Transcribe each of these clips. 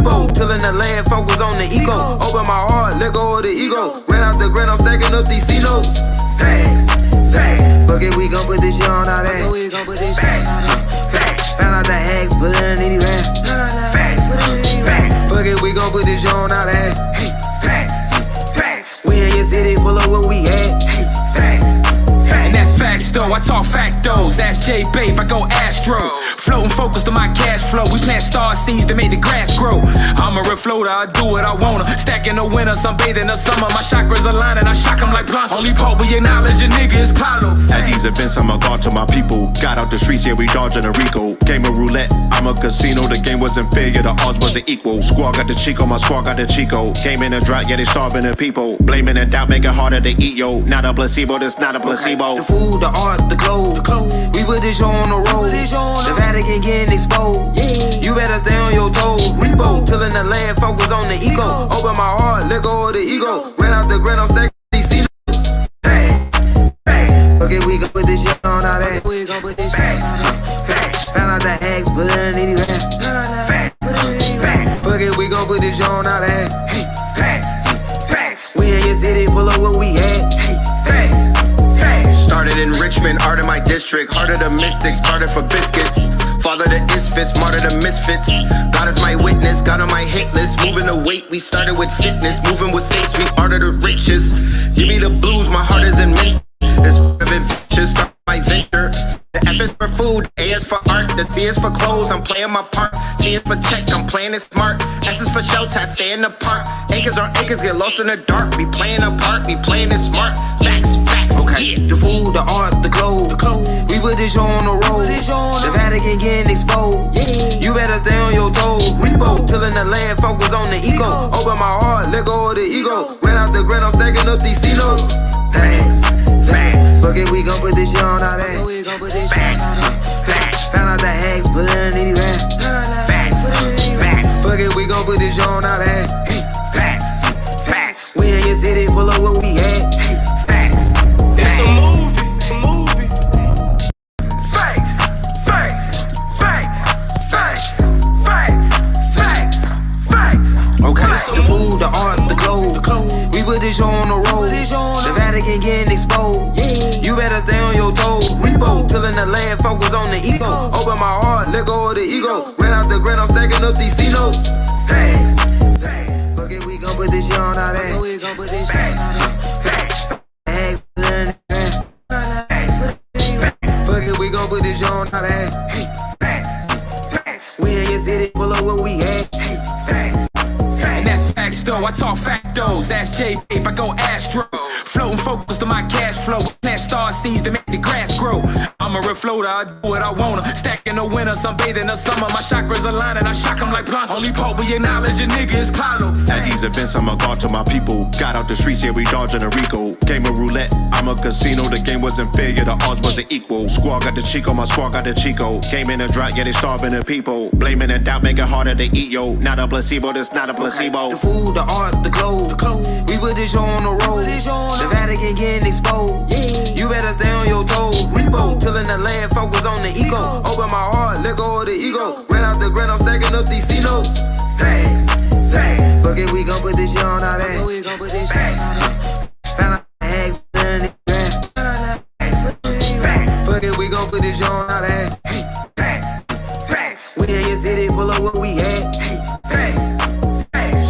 repo. Tillin' the land, focus on the ego. Open my heart, let go of the ego. Ran out the grind, I'm stacking up these C-notes. Facts, facts. Fuck it, we gon' put this shit on our back. Facts, found out the hacks, put it in any rap. Facts, facts. Fuck it, we gon' put this shit on our back. Facts, facts. We in your city, pull up where we at. Facts. And that's facts though, I talk factos. Ask J Babe, I go Astro. Floating focused on my cash flow. We plant star seeds to make the grass grow. I'm a refloater, I do what I wanna. Stacking the winter, sunbathing the summer. My chakras align and I shock them like Blanco. Only Pope with your knowledge, your nigga is Paulo. At these events, I'm a god to my people. Got out the streets, yeah, we dodging a Rico. Game of roulette, I'm a casino. The game wasn't fair, yeah, the odds wasn't equal. Squad got the Chico, my squad got the Chico. Came in a drought, yeah, they starving the people. Blaming and doubt, make it harder to eat, yo. Not a placebo, that's not a placebo. The food, the art, the clothes. We put this show on the road. The Vatican getting exposed. You better stay on your toes. Repo, tillin' the land, focus on the ego. Open my heart, let go of the ego. Ran out the grind, I'm stacking these C-notes. Okay, we gon' put this shit on our back. Found out the hacks, put it in any rap. Fuck it, we gon' put this shit on our back. We in your city, pull up where we at. Started in Richmond, art of my district. Heart of the mystics, started for biscuits. Father to Isfits, martyr to misfits. God is my witness, God on my hit list. Moving the weight, we started with fitness. Moving with states, we art of the richest. Give me the blues, my heart is in Memphis. This of adventures, start my venture. The F is for food, A is for art. The C is for clothes, I'm playing my part. T is for check, I'm playing it smart. S is for shelter, I stay in the park. Acres on acres, get lost in the dark. We playing a part, we playing it smart. Facts, facts, okay. The food, the art, the clothes. We put this show on the road. The Vatican getting exposed. You better stay on your toes. Repo, tillin' the land, focus on the ego. Open my heart, let go of the ego. Ran out the grind, I'm stacking up these C-notes. Facts, facts. Fuck it, we gon' put this shit on our back. Facts, facts. Found out the hacks, put it in any rap. Facts, facts. Fuck it, we gon' put this shit on our back. Facts, facts. We in your city, pull up where we at. Facts. It's a movie, it's a movie. Facts, facts, facts, facts, facts, facts, facts. Okay, the food, the art, the clothes. We put this show on the road. The Vatican getting exposed. You better stay on your toes. Repo, tillin' the land, focus on the ego. Open my heart, let go of the ego. Ran out the grind, I'm stacking up these C-notes. Facts, facts. Fuck it, we gon' put this shit on our back. Facts, facts. Fuck it, we gon' put this shit on our back. Facts. We in your city, pull up where we at. Facts. And that's facts though, I talk factos. Ask J Babe, I go Astro. Floating focused on my cash flow. Plant star seeds to make the grass grow. I'm a refloater, I do what I wanna. Stacking the winter, sunbathing the summer. My chakras align and I shock them like Blanco. Only Pope with your knowledge, your nigga is Paulo. At these events, I'm a god to my people. Got out the streets, yeah, we dodging a Rico. Game of roulette, I'm a casino. The game wasn't fair, yeah, the odds wasn't equal. Squad got the Chico, my squad got the Chico. Came in a drought, yeah, they starving the people. Blaming and doubt, make it harder to eat, yo. Not a placebo, that's not a placebo. The food, the art, the clothes. We put this show on the road. The Vatican getting exposed. You better stay on your toes. Repo, tillin' the land, focus on the ego. Open my heart, let go of the ego. Ran out the grind, I'm stacking up these C-notes. Facts, facts. Fuck it, we gon' put this shit on our back. Facts. Found out the hacks, put it in the rap. Fuck it, we gon' put this shit on our back. Facts, facts. We in your city, pull up where we at. Facts.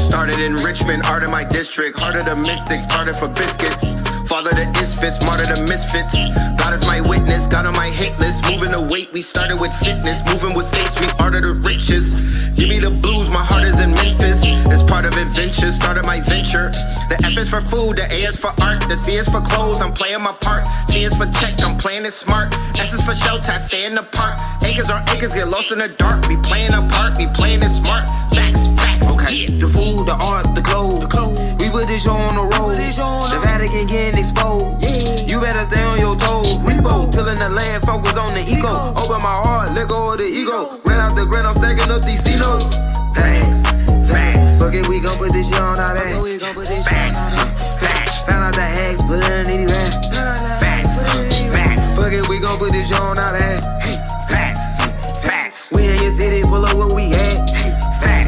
Started in Richmond, art of my district. Heart of the mystics, started for biscuits. Father to Isfits, martyr to misfits. God is my witness, God on my hit list. Moving the weight, we started with fitness. Moving with states, we art of the richest. Give me the blues, my heart is in Memphis. It's part of adventures, started my venture. The F is for food, the A is for art. The C is for clothes, I'm playing my part. T is for check, I'm playing it smart. S is for shelter, I stay in the park. Acres on acres, get lost in the dark. We playing a part, we playing it smart. Facts, facts. Okay, the food, the art, the clothes. We put this show on the road. The Vatican getting exposed. You better stay on your toes. Repo, tillin' the land, focus on the ego. Open my heart, let go of the ego. Ran out the grind, I'm stacking up these C-notes. Facts, facts. Fuck it, we gon' put this shit on our back. Facts, facts. Found out the hacks, put it in any rap. Facts, facts. Fuck it, we gon' put this shit on our back. Facts, facts. We in your city, pull up where we at. Facts.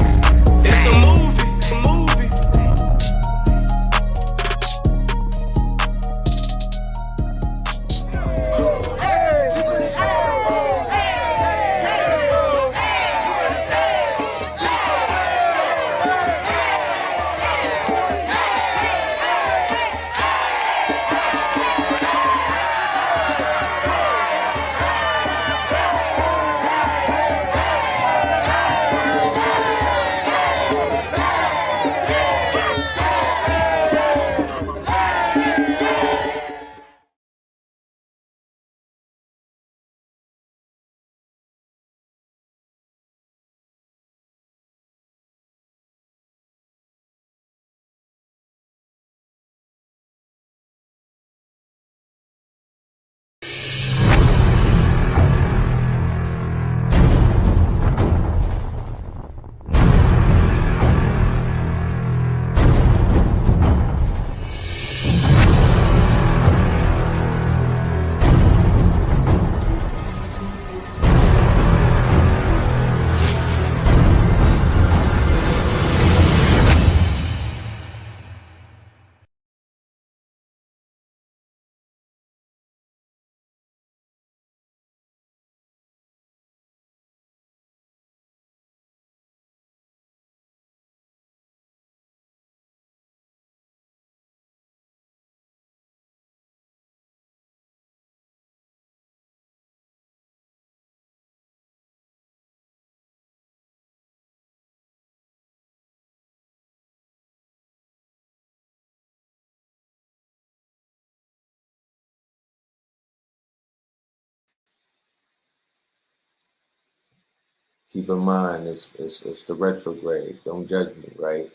keep in mind, it's the retrograde. Don't judge me, right?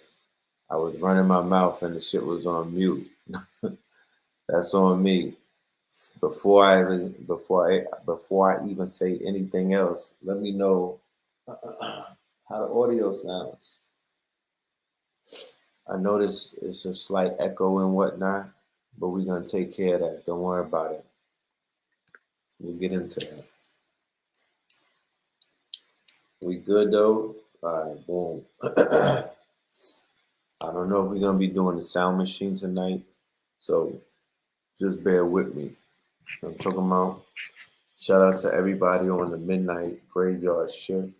I was running my mouth and the shit was on mute. That's on me. Before I even say anything else, let me know how the audio sounds. I notice it's a slight echo and whatnot, but we're gonna take care of that. Don't worry about it. We'll get into that. We good though? All right, boom. I don't know if we're gonna be doing the sound machine tonight, so just bear with me. I'm talking about. Shout out to everybody on the midnight graveyard shift.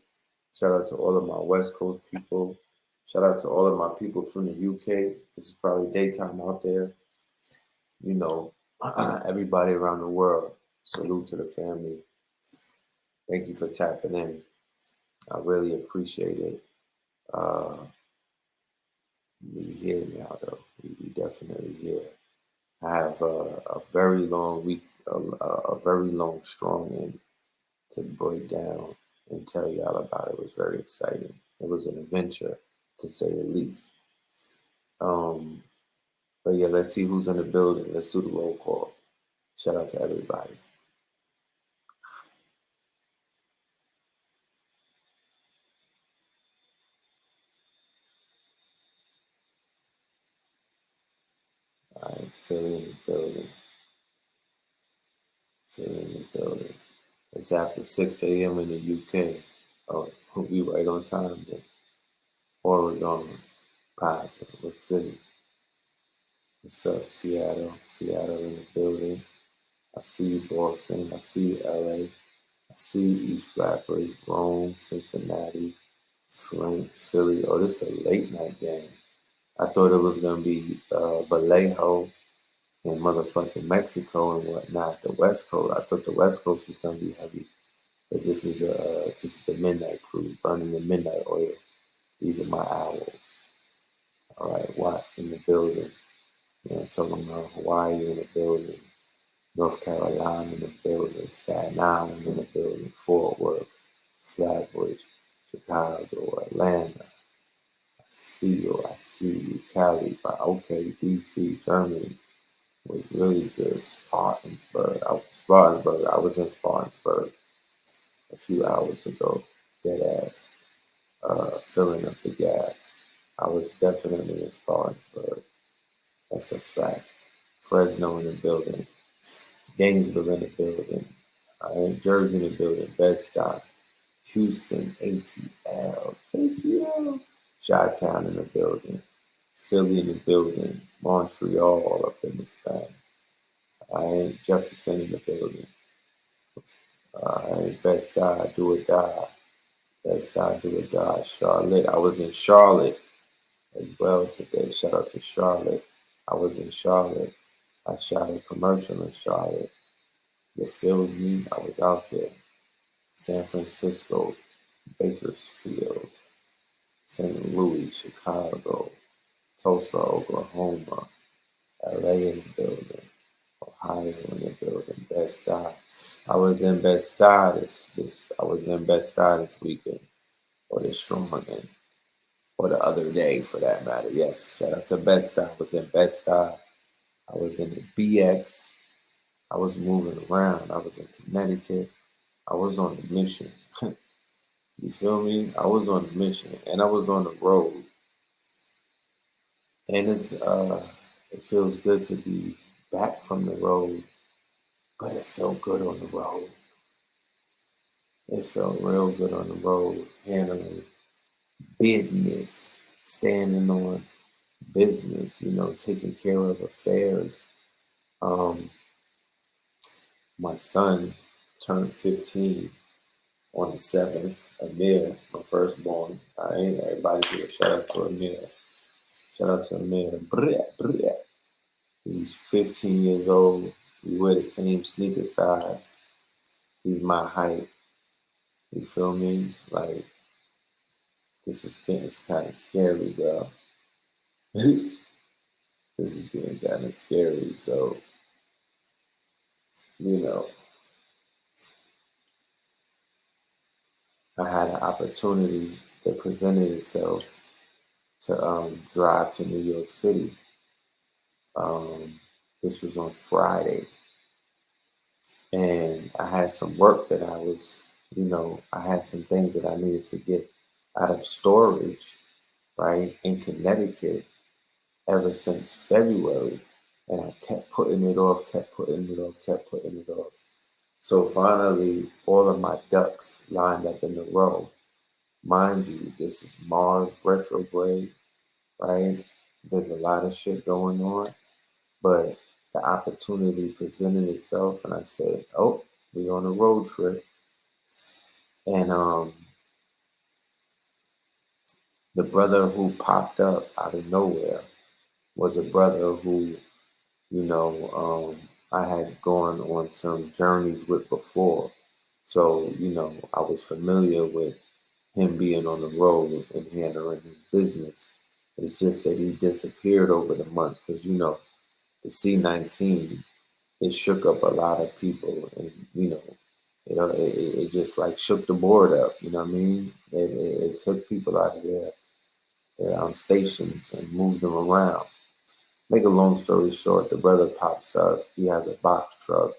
Shout out to all of my West Coast people. Shout out to all of my people from the UK. This is probably daytime out there. You know, everybody around the world. Salute to the family. Thank you for tapping in. I really appreciate it. We here now, though. We definitely here. I have a very long week, a very long strong end to break down and tell y'all about. It was very exciting. It was an adventure, to say the least. But yeah, let's see who's in the building. Let's do the roll call. Shout out to everybody. All right, Philly in the building. Philly in the building. It's after 6 a.m. in the UK. Oh, we right on time then. Oregon, popping. What's goody? What's up, Seattle? Seattle in the building. I see you, Boston. I see you, LA. I see you, East Flatbush, Rome, Cincinnati, Flint, Philly. Oh, this is a late night game. I thought it was gonna be Vallejo and motherfucking Mexico and whatnot. The West Coast. I thought the West Coast was gonna be heavy, but this is the midnight crew burning the midnight oil. These are my owls. All right, Watts in the building. You know, I'm talking about Hawaii in the building, North Carolina in the building, Staten Island in the building, Fort Worth, Flatbush, Chicago, Atlanta. I see you, Cali, okay, DC, Germany was really good. Spartansburg, I was in Spartansburg a few hours ago, dead ass, filling up the gas. I was definitely in Spartansburg. That's a fact. Fresno in the building. Gainesville in the building. Jersey in the building. Bed-Stuy. Houston, ATL. Chi-Town in the building. Philly in the building. Montreal up in this thing. Jefferson in the building. Bed-Stuy, do or die. Bed-Stuy, do or die. Charlotte. I was in Charlotte as well today. Shout out to Charlotte. I was in Charlotte. I shot a commercial in Charlotte. You feel me? I was out there. San Francisco, Bakersfield, St. Louis, Chicago, Tulsa, Oklahoma, LA in the building, Ohio in the building, Bed-Stuy. I was in Bed-Stuy this weekend, or this strong end, or the other day for that matter. Yes, shout out to Bed-Stuy. I was in Bed-Stuy. I was in the BX. I was moving around. I was in Connecticut. I was on a mission. You feel me? I was on a mission, and I was on the road. And it feels good to be back from the road, but it felt good on the road. It felt real good on the road, handling business, standing on business, taking care of affairs. My son turned 15 on the 7th. Amir, my firstborn. Everybody here. Shout out to Amir. Shout out to Amir. He's 15 years old. We wear the same sneaker size. He's my height. You feel me? Like, this is kind of scary, bro. This is getting kind of scary. So, I had an opportunity that presented itself to drive to New York City. This was on Friday, and I had some work that I was, I had some things that I needed to get out of storage, right, in Connecticut ever since February. And I kept putting it off, kept putting it off, kept putting it off. So finally, all of my ducks lined up in a row. Mind you, this is Mars retrograde, right? There's a lot of shit going on, but the opportunity presented itself, and I said, "Oh, we on a road trip." And the brother who popped up out of nowhere was a brother who, I had gone on some journeys with before. So, I was familiar with him being on the road and handling his business. It's just that he disappeared over the months because, the C-19, it shook up a lot of people, and, it just like shook the board up, you know what I mean? It took people out of their stations and moved them around. Make a long story short, the brother pops up. He has a box truck,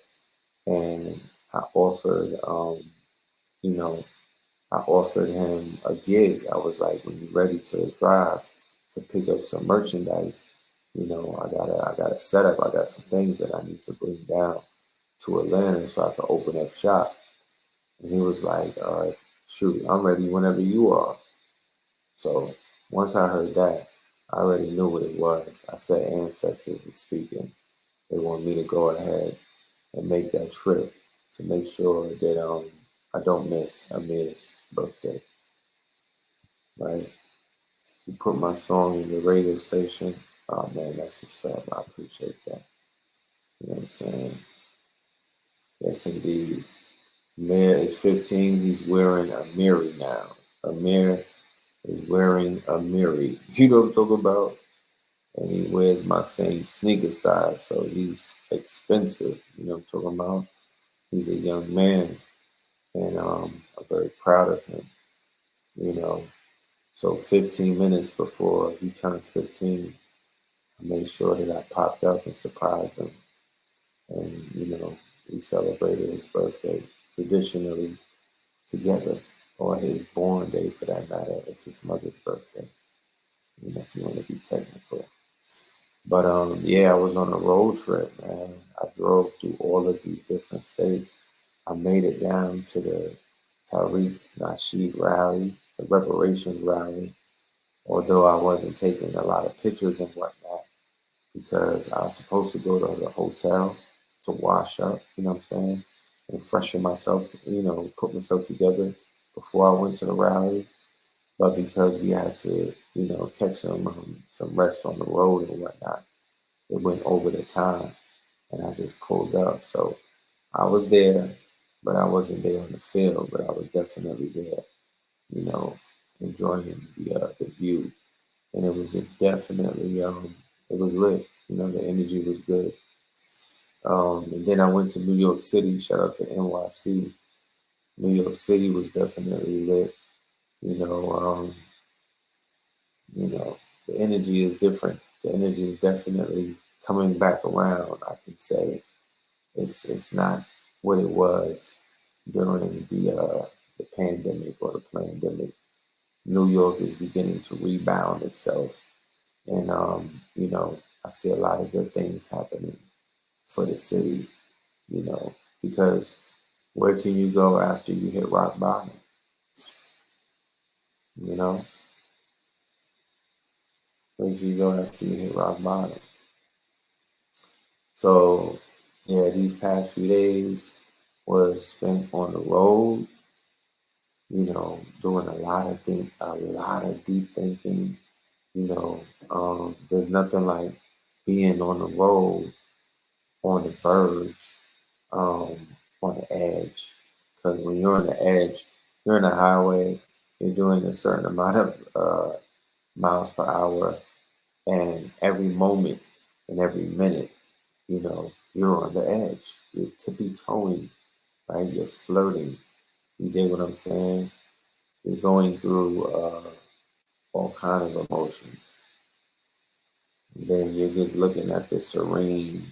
and I offered, I offered him a gig. I was like, when you're ready to drive to pick up some merchandise, I got a setup. I got some things that I need to bring down to Atlanta so I can open up shop. And he was like, all right, shoot, I'm ready whenever you are. So once I heard that, I already knew what it was. I said, ancestors are speaking. They want me to go ahead and make that trip to make sure that I don't miss Amir's birthday. Right? You put my song in the radio station. Oh man, that's what's up. I appreciate that. You know what I'm saying? Yes, indeed. Amir is 15. He's wearing a Miri now. Amir is wearing a Miri. You know what I'm talking about? And he wears my same sneaker size, so he's expensive. You know what I'm talking about? He's a young man, and I'm very proud of him. So 15 minutes before he turned 15, I made sure that I popped up and surprised him. And, we celebrated his birthday traditionally together, or his born day for that matter. It's his mother's birthday, if you want to be technical. But I was on a road trip, man. I drove through all of these different states. I made it down to the Tariq Nasheed rally, the reparations rally, although I wasn't taking a lot of pictures and whatnot because I was supposed to go to the hotel to wash up, you know what I'm saying, and freshen myself, put myself together before I went to the rally. But because we had to, catch some rest on the road and whatnot, it went over the time, and I just pulled up. So I was there, but I wasn't there on the field, but I was definitely there, enjoying the view. And it was definitely, it was lit. The energy was good. And then I went to New York City. Shout out to NYC. New York City was definitely lit. The energy is different. The energy is definitely coming back around. I can say it's not what it was during the pandemic or the pandemic. New York is beginning to rebound itself, and I see a lot of good things happening for the city. Because where can you go after you hit rock bottom? Where can you go after you hit rock bottom? So, these past few days was spent on the road, doing a lot of deep thinking. There's nothing like being on the road, on the verge, on the edge. Because when you're on the edge, you're on the highway, you're doing a certain amount of miles per hour, and every moment and every minute, you're on the edge. You're tippy-toeing, right? You're flirting. You dig what I'm saying? you're going through all kind of emotions. And then you're just looking at the serene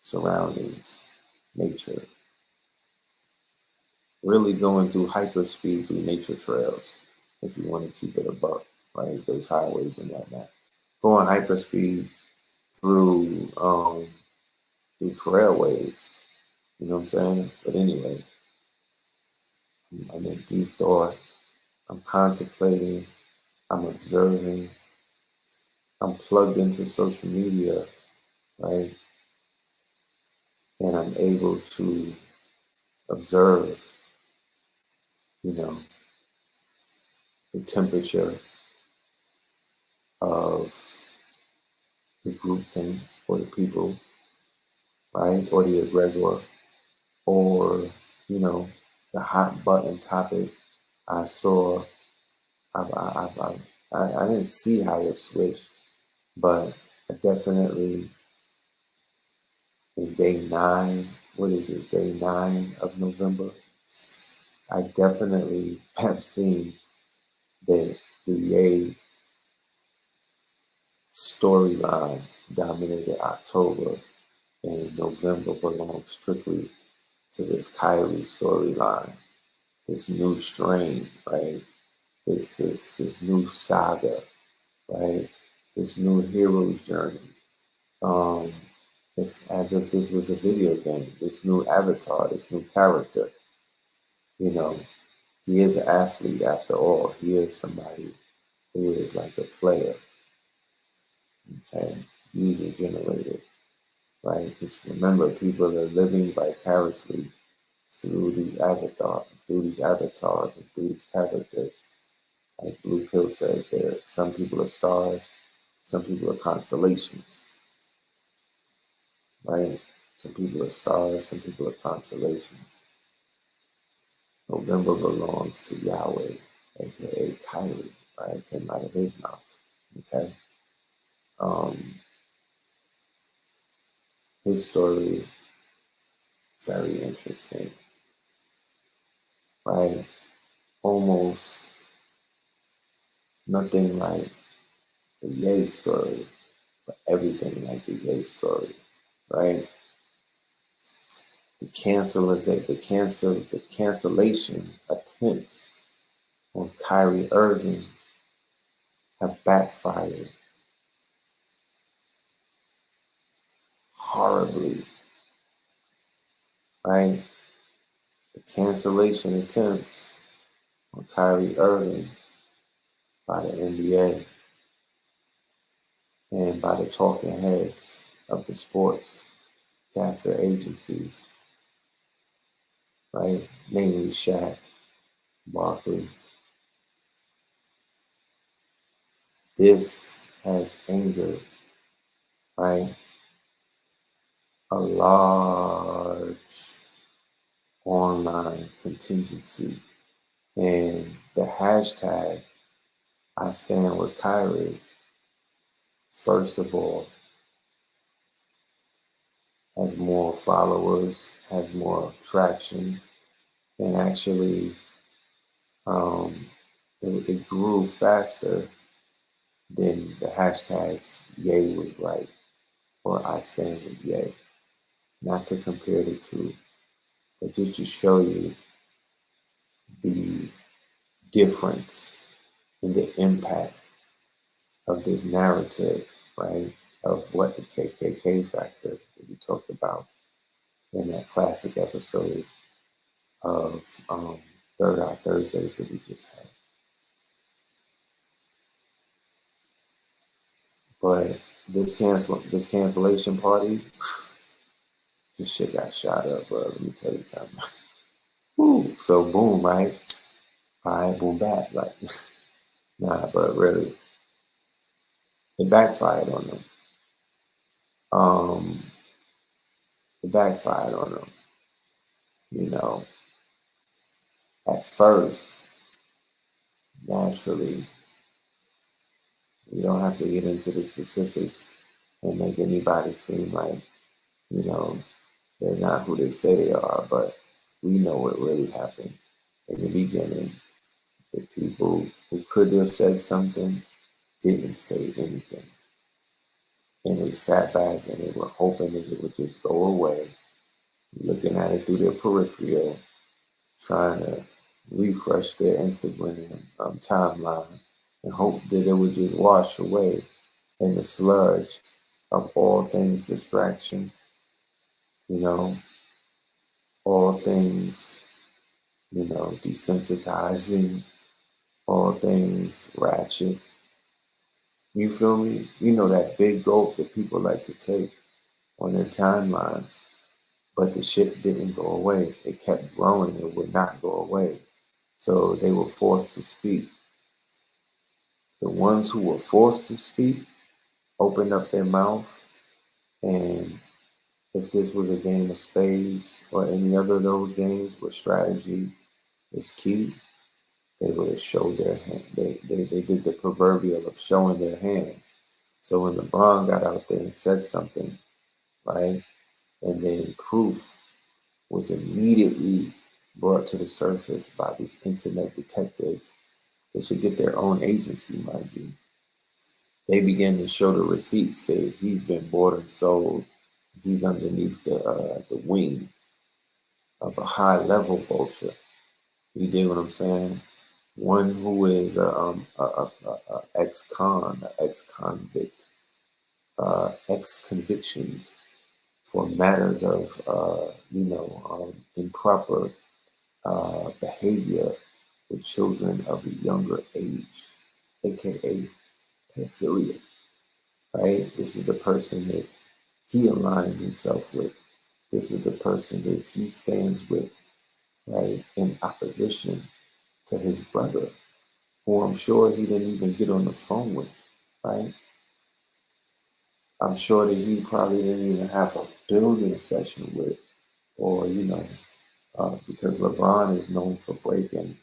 surroundings, nature. Really going through hyperspeed through nature trails, if you want to keep it a buck, right? Those highways and whatnot. Going hyperspeed through trailways, you know what I'm saying? But anyway, I'm in deep thought. I'm contemplating. I'm observing. I'm plugged into social media, right? And I'm able to observe, you know, the temperature of the group thing or the people, right? Or the egregor, or, you know, the hot button topic. I saw, I didn't see how it switched, but I definitely, in day 9, what is this, day 9 of November, I definitely have seen that the Yay storyline dominated October, and November belongs strictly to this Kyrie storyline, this new strain, right? This new saga, right? This new hero's journey. As if this was a video game, this new avatar, this new character. You know, he is an athlete after all. He is somebody who is like a player, okay? User generated, right? Because remember, people are living vicariously through these avatars and through these characters. Like Blue Pill said, some people are stars, some people are constellations, right? Some people are stars, some people are constellations. November belongs to Yahweh, aka Kyrie, right? Came out of his mouth, okay? His story, very interesting, right? Almost nothing like the Ye story, but everything like the Ye story, right? The cancellation attempts on Kyrie Irving have backfired horribly, right? The cancellation attempts on Kyrie Irving by the NBA and by the talking heads of the sports caster agencies, right? Namely Shaq, Barkley. This has angered, right, a large online contingency. And the hashtag I stand with Kyrie, first of all, has more followers, has more traction, and actually it grew faster than the hashtags Yay was right or I stand with Yay. Not to compare the two, but just to show you the difference in the impact of this narrative, right? Of what the KKK factor that we talked about in that classic episode of Third Eye Thursdays that we just had. But this cancellation party, this shit got shot up, bro. Let me tell you something. Ooh, so boom, right? All right, boom, back. Like, nah, but really, it backfired on them. It backfired on them. You know, at first, naturally, you don't have to get into the specifics and make anybody seem like, you know, they're not who they say they are, but we know what really happened in the beginning The people who could have said something didn't say anything. And they sat back and they were hoping that it would just go away, looking at it through their peripheral, trying to refresh their Instagram timeline and hope that it would just wash away in the sludge of all things distraction, all things, desensitizing, all things ratchet. You feel me? That big gulp that people like to take on their timelines, but the shit didn't go away. It kept growing. It would not go away. So they were forced to speak. The ones who were forced to speak opened up their mouth, and if this was a game of spades or any other of those games where strategy is key, they would have showed their hand. They did the proverbial of showing their hands. So when LeBron got out there and said something, right, and then proof was immediately brought to the surface by these internet detectives that should get their own agency, mind you. They began to show the receipts that he's been bought and sold. He's underneath the wing of a high-level vulture. You dig what I'm saying? One who is a ex-con, ex-convict, ex-convictions for matters of, improper behavior with children of a younger age, aka pedophilia, right? This is the person that he aligned himself with. This is the person that he stands with, right, in opposition to his brother, who I'm sure he didn't even get on the phone with, right? I'm sure that he probably didn't even have a building session with, or, because LeBron is known for breaking,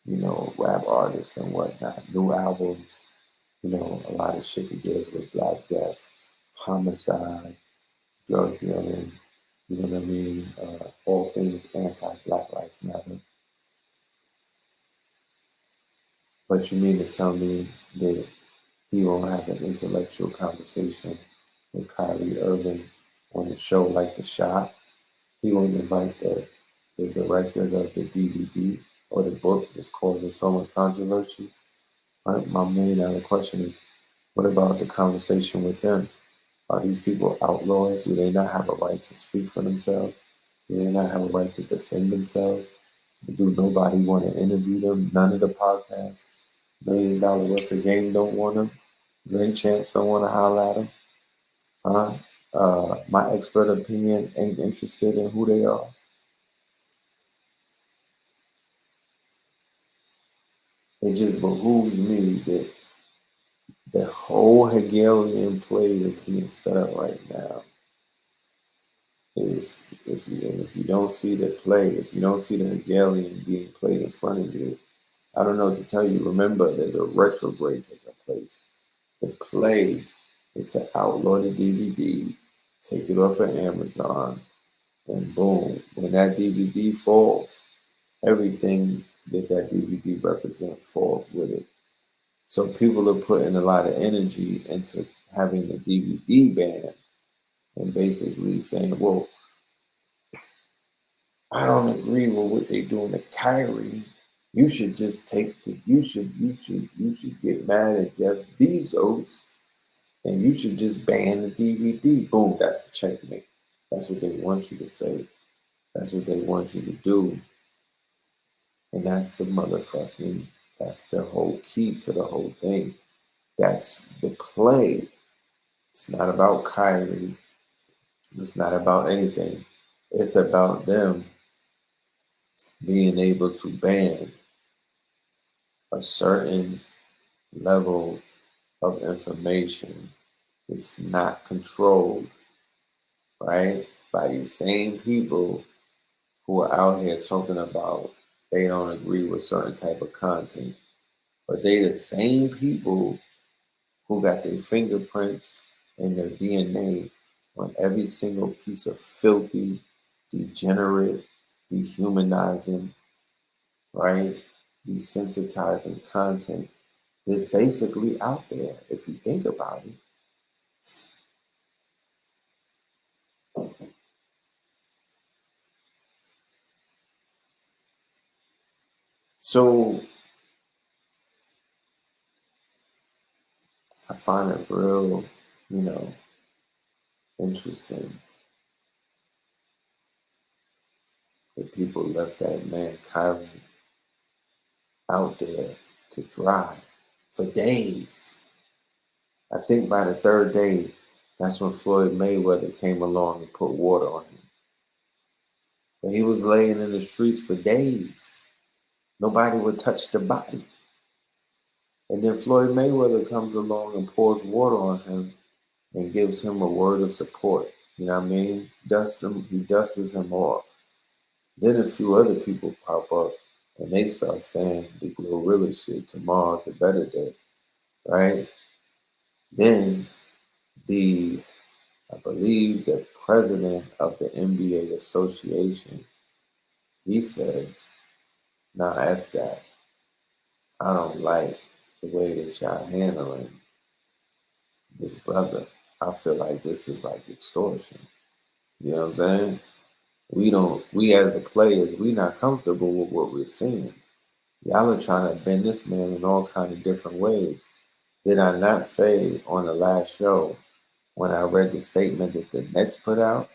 rap artists and whatnot, new albums, a lot of shit he deals with Black Death, homicide, drug dealing, you know what I mean? All things anti-Black Lives Matter. But you mean to tell me that he won't have an intellectual conversation with Kyrie Irving on a show like The Shot? He won't invite the directors of the DVD or the book that's causing so much controversy? Right? My main other question is, what about the conversation with them? Are these people outlaws? Do they not have a right to speak for themselves? Do they not have a right to defend themselves? Do nobody want to interview them? None of the podcasts. $1 million worth of game don't want them. Drink champs don't want to holler at them. My expert opinion ain't interested in who they are. It just behooves me that the whole Hegelian play that's being set up right now is, if you don't see the play, if you don't see the Hegelian being played in front of you, I don't know what to tell you. Remember, there's a retrograde taking place. The play is to outlaw the DVD, take it off of Amazon, and boom, when that DVD falls, everything that DVD represents falls with it. So people are putting a lot of energy into having the DVD banned and basically saying, well, I don't agree with what they're doing to Kyrie. You should just you should get mad at Jeff Bezos and you should just ban the DVD. Boom, that's the checkmate. That's what they want you to say. That's what they want you to do. And that's the whole key to the whole thing. That's the play. It's not about Kyrie. It's not about anything. It's about them being able to ban a certain level of information that's not controlled, right, by these same people who are out here talking about they don't agree with certain type of content. But they the same people who got their fingerprints and their DNA on every single piece of filthy, degenerate, dehumanizing, right, desensitizing content that's basically out there, if you think about it. So I find it real, interesting that people left that man Kyrie out there to dry for days. I think by the third day, that's when Floyd Mayweather came along and put water on him. But he was laying in the streets for days. Nobody would touch the body. And then Floyd Mayweather comes along and pours water on him and gives him a word of support. You know what I mean? He dusts him off. Then a few other people pop up and they start saying the gorilla shit, tomorrow's a better day, right? Then I believe the president of the NBA Association, he says, nah, F that. I don't like the way that y'all handling this brother. I feel like this is like extortion. You know what I'm saying? We as the players, we not comfortable with what we're seeing. Y'all are trying to bend this man in all kind of different ways. Did I not say on the last show, when I read the statement that the Nets put out,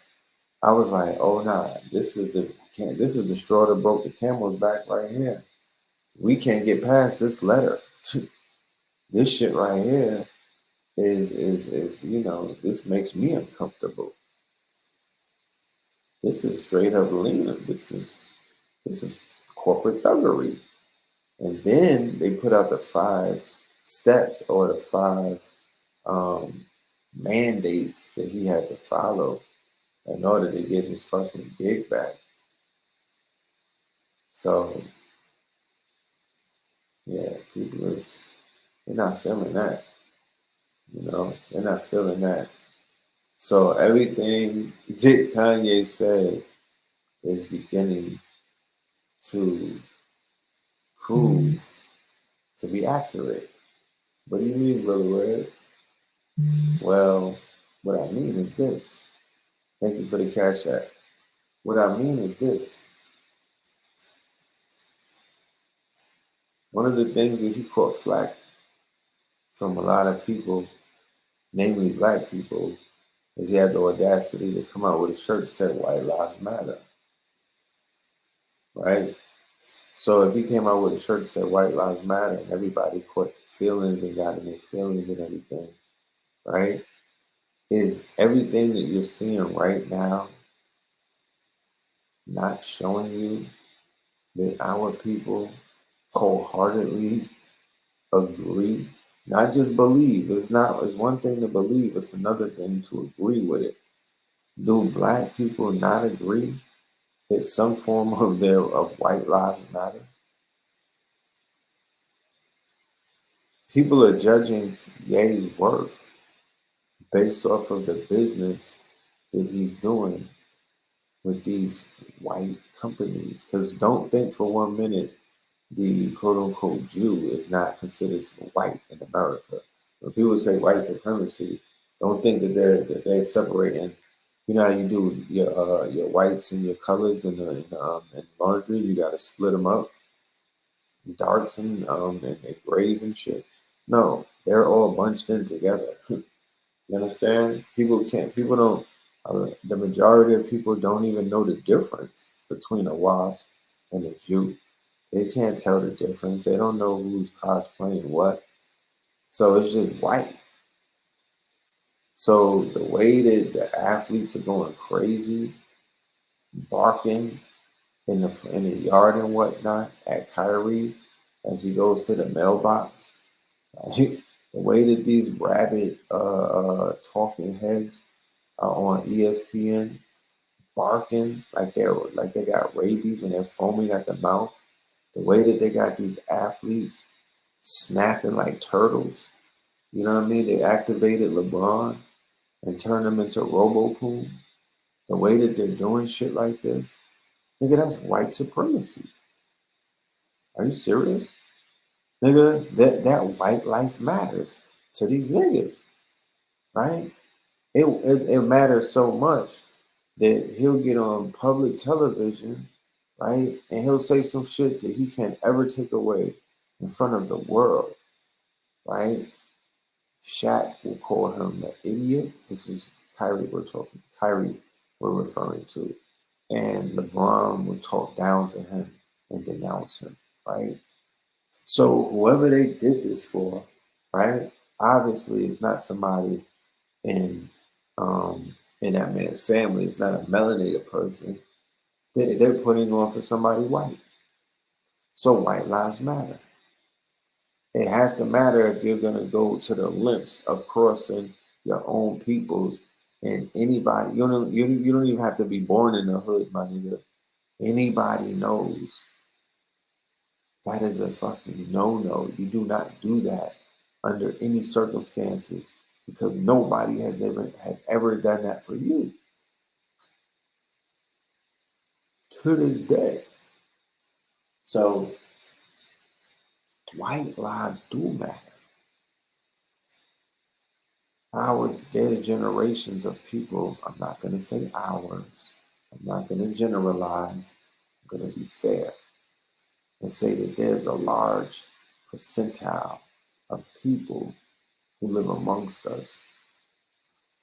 I was like, oh nah, this is the straw that broke the camel's back right here. We can't get past this letter. This shit right here is this makes me uncomfortable. This is straight up lean. This is corporate thuggery. And then they put out the 5 steps or the 5 mandates that he had to follow in order to get his fucking gig back. So, yeah, they're not feeling that. They're not feeling that. So everything Dick Kanye said is beginning to prove to be accurate. What do you mean, Brother Red? Well, what I mean is this. Thank you for the cash app. What I mean is this. One of the things that he caught flack from a lot of people, namely black people, is he had the audacity to come out with a shirt that said White Lives Matter. Right? So if he came out with a shirt that said White Lives Matter and everybody caught feelings and got in their feelings and everything, right? Is everything that you're seeing right now not showing you that our people wholeheartedly agree? Not just believe. It's one thing to believe, it's another thing to agree with it. Do black people not agree that some form of white lives matter? People are judging Ye's worth based off of the business that he's doing with these white companies. Because don't think for 1 minute the quote-unquote Jew is not considered white in America. When people say white supremacy, don't think that they're separating. You know how you do your whites and your colors in laundry? You got to split them up, darks and grays and shit. No, they're all bunched in together. You understand? The majority of people don't even know the difference between a wasp and a Jew. They can't tell the difference. They don't know who's cosplaying what. So it's just white. So the way that the athletes are going crazy, barking in the yard and whatnot at Kyrie as he goes to the mailbox, the way that these rabid talking heads are on ESPN barking like they got rabies and they're foaming at the mouth, the way that they got these athletes snapping like turtles, you know what I mean? They activated LeBron and turned him into Robo-Poon. The way that they're doing shit like this, nigga, that's white supremacy. Are you serious? Nigga, that white life matters to these niggas, right? It matters so much that he'll get on public television, right? And he'll say some shit that he can't ever take away in front of the world, right? Shaq will call him an idiot. This is Kyrie we're referring to. And LeBron will talk down to him and denounce him, right? So whoever they did this for, right? Obviously, it's not somebody in that man's family. It's not a melanated person. They're putting on for somebody white. So white lives matter. It has to matter if you're gonna go to the lengths of crossing your own peoples and anybody. You don't even have to be born in the hood, my nigga. Anybody knows that is a fucking no-no. You do not do that under any circumstances because nobody has ever done that for you. To this day. So white lives do matter. There's generations of people, I'm not going to say ours, I'm not going to generalize, I'm going to be fair and say that there's a large percentile of people who live amongst us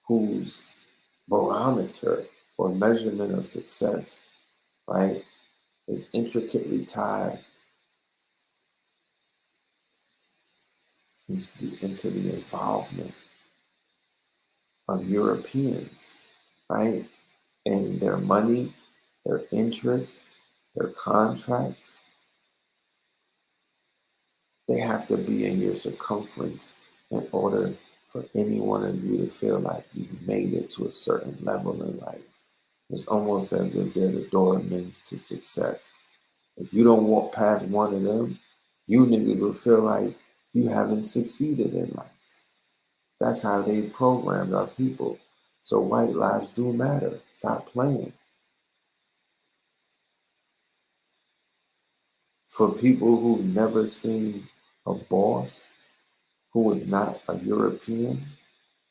whose barometer or measurement of success, right, is intricately tied into the involvement of Europeans, right? And their money, their interests, their contracts, they have to be in your circumference in order for any one of you to feel like you've made it to a certain level in life. It's almost as if they're the doormen to success. If you don't walk past one of them, you niggas will feel like you haven't succeeded in life. That's how they programmed our people. So white lives do matter. Stop playing. For people who've never seen a boss who is not a European,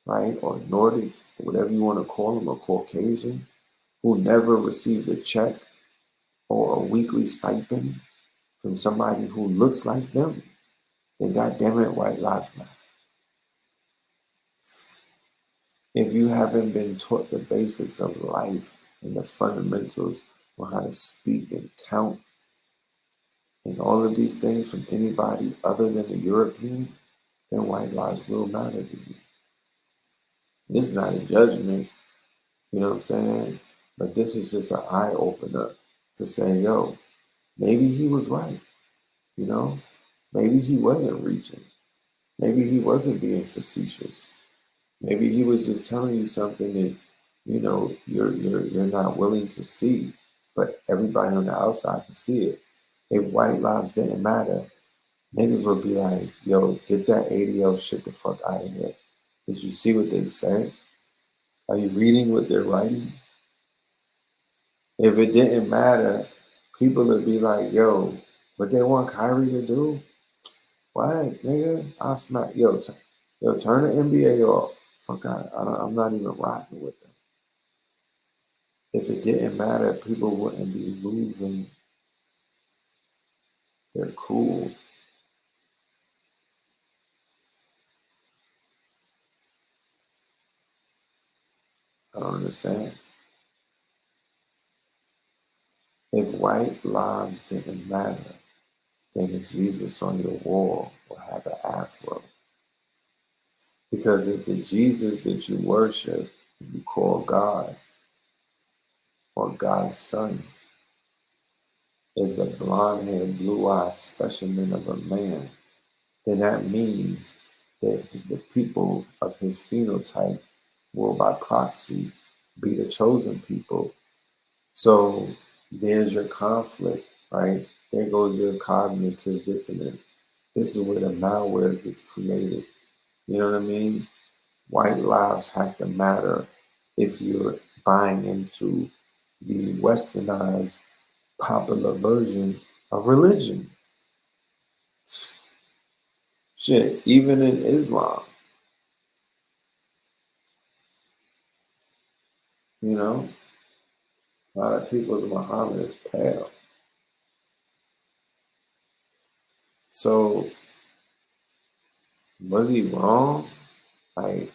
right, or Nordic, or whatever you want to call them, or Caucasian, who never received a check or a weekly stipend from somebody who looks like them, then goddamn it, white lives matter. If you haven't been taught the basics of life and the fundamentals on how to speak and count and all of these things from anybody other than a European, then white lives will matter to you. This is not a judgment, you know what I'm saying? But this is just an eye opener to say, yo, maybe he was right, you know? Maybe he wasn't reaching. Maybe he wasn't being facetious. Maybe he was just telling you something that, you know, you're not willing to see, but everybody on the outside can see it. If white lives didn't matter, niggas would be like, yo, get that ADL shit the fuck out of here. Did you see what they said? Are you reading what they're writing? If it didn't matter, people would be like, yo, what they want Kyrie to do? What, nigga? I'll smack. Yo, turn the NBA off. Fuck out. I'm not even rocking with them. If it didn't matter, people wouldn't be losing their cool. I don't understand. If white lives didn't matter, then the Jesus on your wall will have an afro. Because if the Jesus that you worship, and you call God, or God's son, is a blonde-haired, blue-eyed specimen of a man, then that means that the people of his phenotype will by proxy be the chosen people. So there's your conflict, right? There goes your cognitive dissonance. This is where the malware gets created. You know what I mean? White lives have to matter if you're buying into the westernized popular version of religion. Shit, even in Islam, you know, a lot of people's Muhammad is pale. So, was he wrong? Like,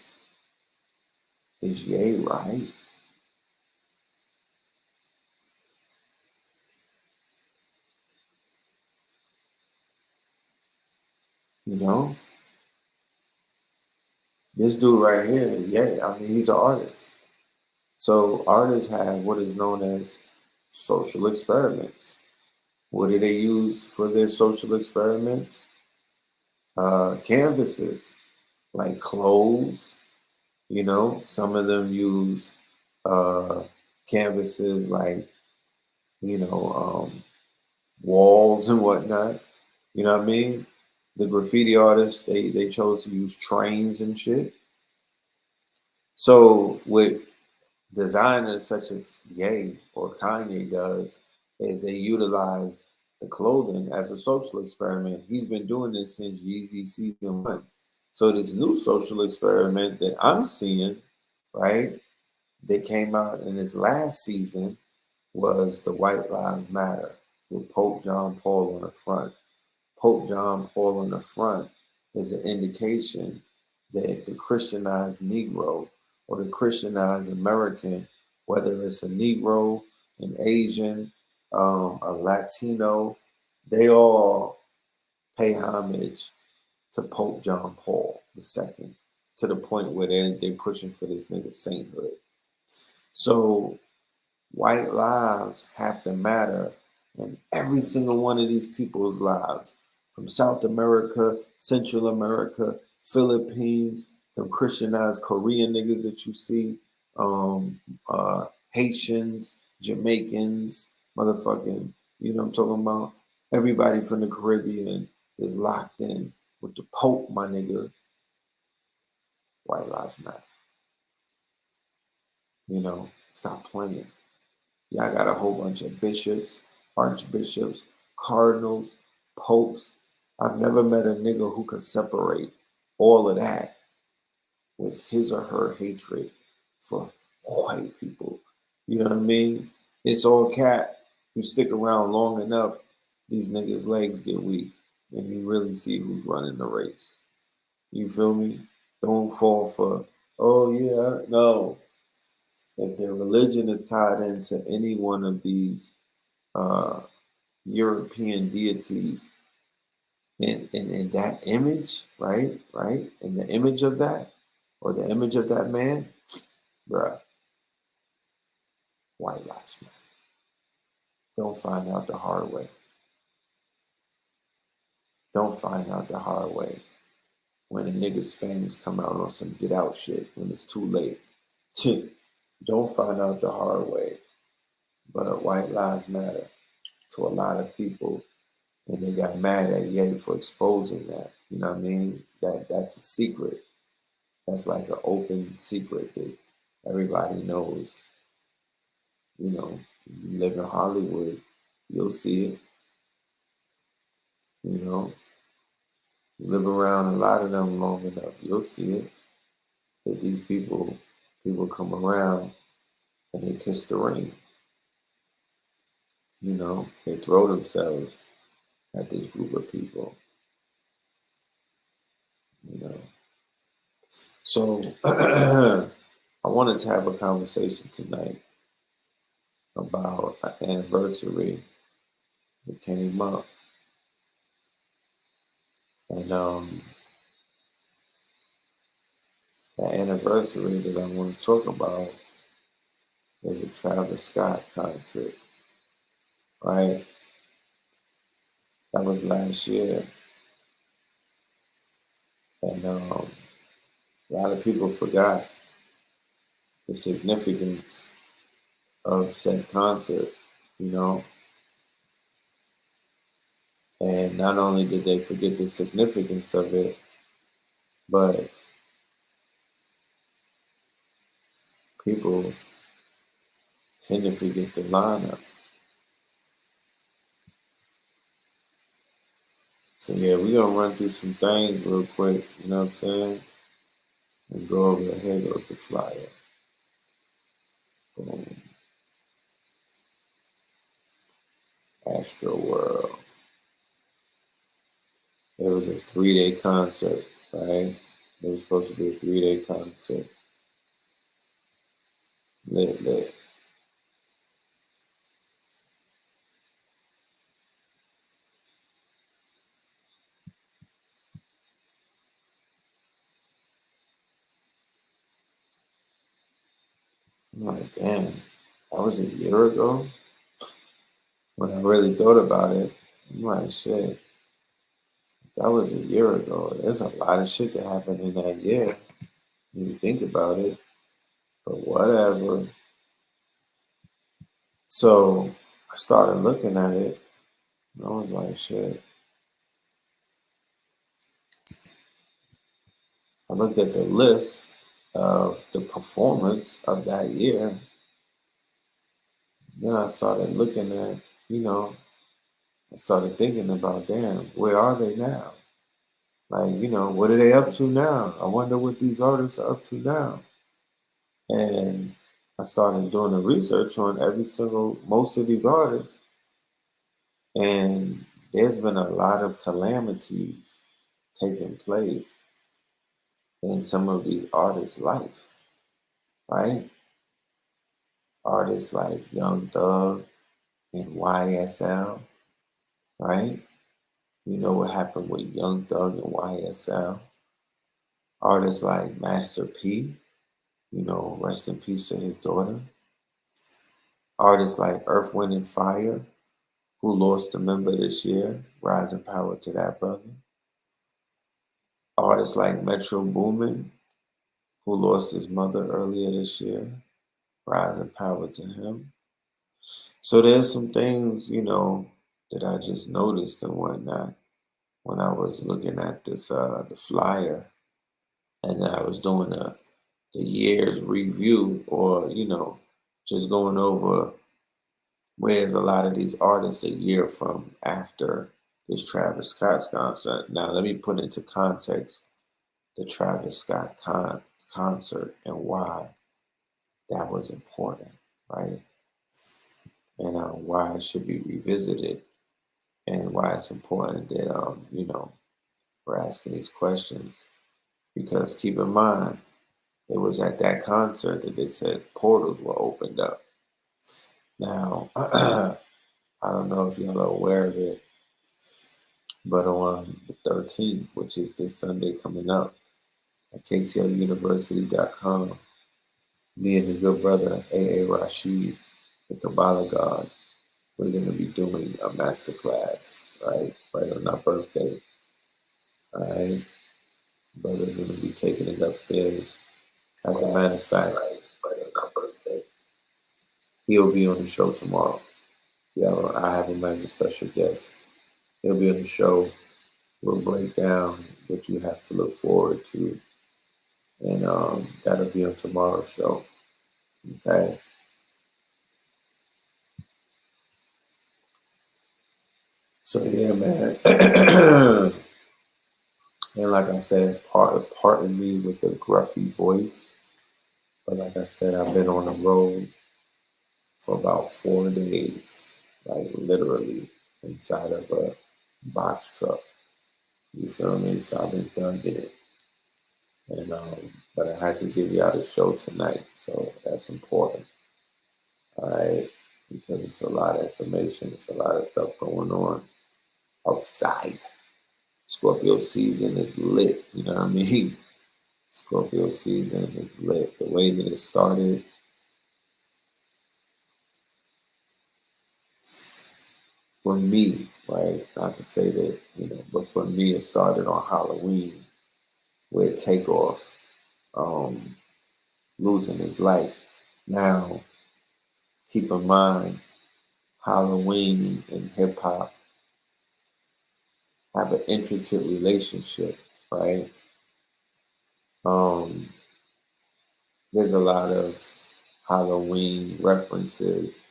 is Ye right? You know? This dude right here, yeah, I mean, he's an artist. So artists have what is known as social experiments. What do they use for their social experiments? Canvases, like clothes. You know, some of them use canvases like, you know, walls and whatnot. You know what I mean? The graffiti artists, they chose to use trains and shit. So with designers such as Ye or Kanye does is they utilize the clothing as a social experiment. He's been doing this since Yeezy season 1. So this new social experiment that I'm seeing, right, that came out in his last season was the White Lives Matter with Pope John Paul on the front. Pope John Paul on the front is an indication that the Christianized Negro or the Christianized American, whether it's a Negro, an Asian, a Latino, they all pay homage to Pope John Paul II to the point where they're pushing for this nigga sainthood. So white lives have to matter in every single one of these people's lives, from South America, Central America, Philippines, them Christianized Korean niggas that you see, Haitians, Jamaicans, motherfucking, you know what I'm talking about? Everybody from the Caribbean is locked in with the Pope, my nigga. White lives matter. You know, stop playing. Y'all got a whole bunch of bishops, archbishops, cardinals, popes. I've never met a nigga who could separate all of that with his or her hatred for white people. You know what I mean? It's all cap. You stick around long enough, these niggas' legs get weak, and you really see who's running the race. You feel me? Don't fall for, oh yeah, no. If their religion is tied into any one of these European deities in that image, right? In the image of that, or the image of that man, bruh, white lives matter. Don't find out the hard way. Don't find out the hard way when a nigga's fangs come out on some get out shit when it's too late. Don't find out the hard way. But white lives matter to a lot of people, and they got mad at Ye for exposing that. You know what I mean? That's a secret. That's like an open secret that everybody knows. You know, you live in Hollywood, you'll see it. You know, you live around a lot of them long enough, you'll see it. That these people come around and they kiss the ring. You know, they throw themselves at this group of people. You know. So I wanted to have a conversation tonight about an anniversary that came up. And that anniversary that I want to talk about is a Travis Scott concert, right? That was last year. And a lot of people forgot the significance of said concert, you know? And not only did they forget the significance of it, but people tend to forget the lineup. So yeah, we're gonna run through some things real quick, you know what I'm saying? And go over the head of the flyer. Boom. Astro World. It was a 3-day concert, right? It was supposed to be a 3-day concert. Lit. I'm like, damn, that was a year ago? When I really thought about it, I'm like, shit, that was a year ago. There's a lot of shit that happened in that year when you think about it. But whatever. So I started looking at it, and I was like, shit. I looked at the list of the performers of that year. Then I started looking at, I started thinking about, damn, where are they now? Like, what are they up to now? I wonder what these artists are up to now. And I started doing the research on most of these artists. And there's been a lot of calamities taking place in some of these artists' life, right? Artists like Young Thug and YSL, right? You know what happened with Young Thug and YSL. Artists like Master P, rest in peace to his daughter. Artists like Earth, Wind, and Fire, who lost a member this year. Rise and power to that brother. Artists like Metro Boomin, who lost his mother earlier this year. Rise and power to him. So there's some things, that I just noticed and whatnot when I was looking at this, the flyer, and then I was doing the year's review, or, just going over where's a lot of these artists a year from after this Travis Scott's concert. Now, let me put into context the Travis Scott concert and why that was important, right? And why it should be revisited, and why it's important that, we're asking these questions. Because keep in mind, it was at that concert that they said portals were opened up. Now, I don't know if y'all are aware of it, but on the 13th, which is this Sunday coming up, at KTLUniversity.com, me and the good brother A.A. Rashid, the Kabbalah God, we're going to be doing a masterclass, right on our birthday. All right? Brother's going to be taking it upstairs. As a matter of fact, right on our birthday, he'll be on the show tomorrow. Yeah, I have him as a special guest. He'll be on the show. We'll break down what you have to look forward to. And that'll be on tomorrow's show. Okay? So yeah, man. And like I said, pardon me with the gruffy voice. But like I said, I've been on the road for about 4 days. Like literally inside of a box truck. You feel me? So I've been thugging it. And but I had to give y'all the show tonight. So that's important. All right? Because it's a lot of information. It's a lot of stuff going on outside. Scorpio season is lit, you know what I mean? Scorpio season is lit. The way that it started, for me, right? Not to say that, but for me, it started on Halloween with Takeoff losing his life. Now, keep in mind, Halloween and hip hop have an intricate relationship, right? There's a lot of Halloween references.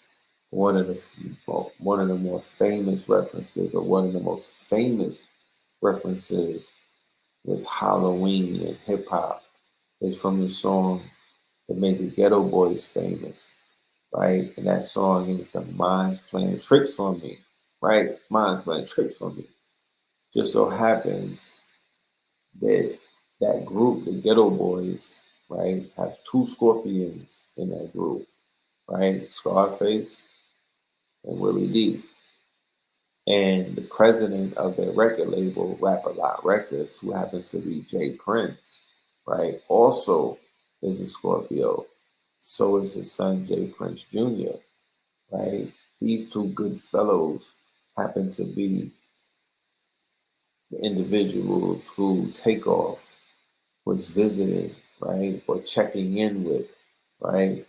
One of the more famous references, or one of the most famous references with Halloween and hip hop is from the song that made the Ghetto Boys famous, right? And that song is The Mind's Playing Tricks on Me, right? Mind's Playing Tricks on Me. Just so happens that that group, the Ghetto Boys, right, have two Scorpions in that group, right? Scarface and Willie D. And the president of their record label, Rap-A-Lot Records, who happens to be Jay Prince, right, also is a Scorpio. So is his son, Jay Prince Jr., right? These two good fellows happen to be the individuals who Takeoff was visiting, right, or checking in with, right,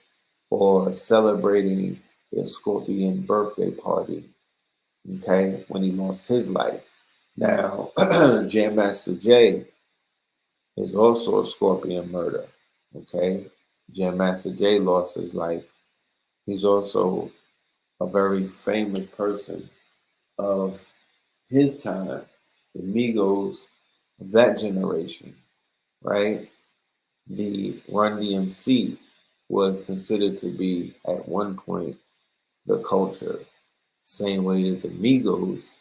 or celebrating their Scorpion birthday party, okay, when he lost his life. Now, Jam Master Jay is also a Scorpion murder, okay? Jam Master Jay lost his life. He's also a very famous person of his time, the Migos of that generation, right? The Run DMC was considered to be, at one point, the culture, same way that the Migos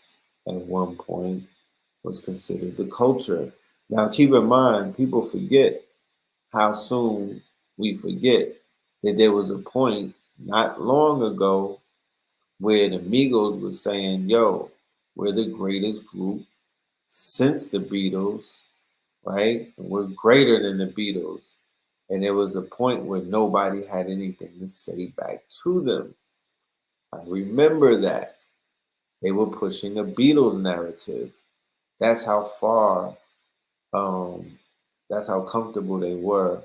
at one point was considered the culture. Now, keep in mind, people forget how soon we forget that there was a point not long ago where the Migos was saying, yo, we're the greatest group since the Beatles, right? And we're greater than the Beatles. And there was a point where nobody had anything to say back to them. I remember that. They were pushing a Beatles narrative. That's how far, that's how comfortable they were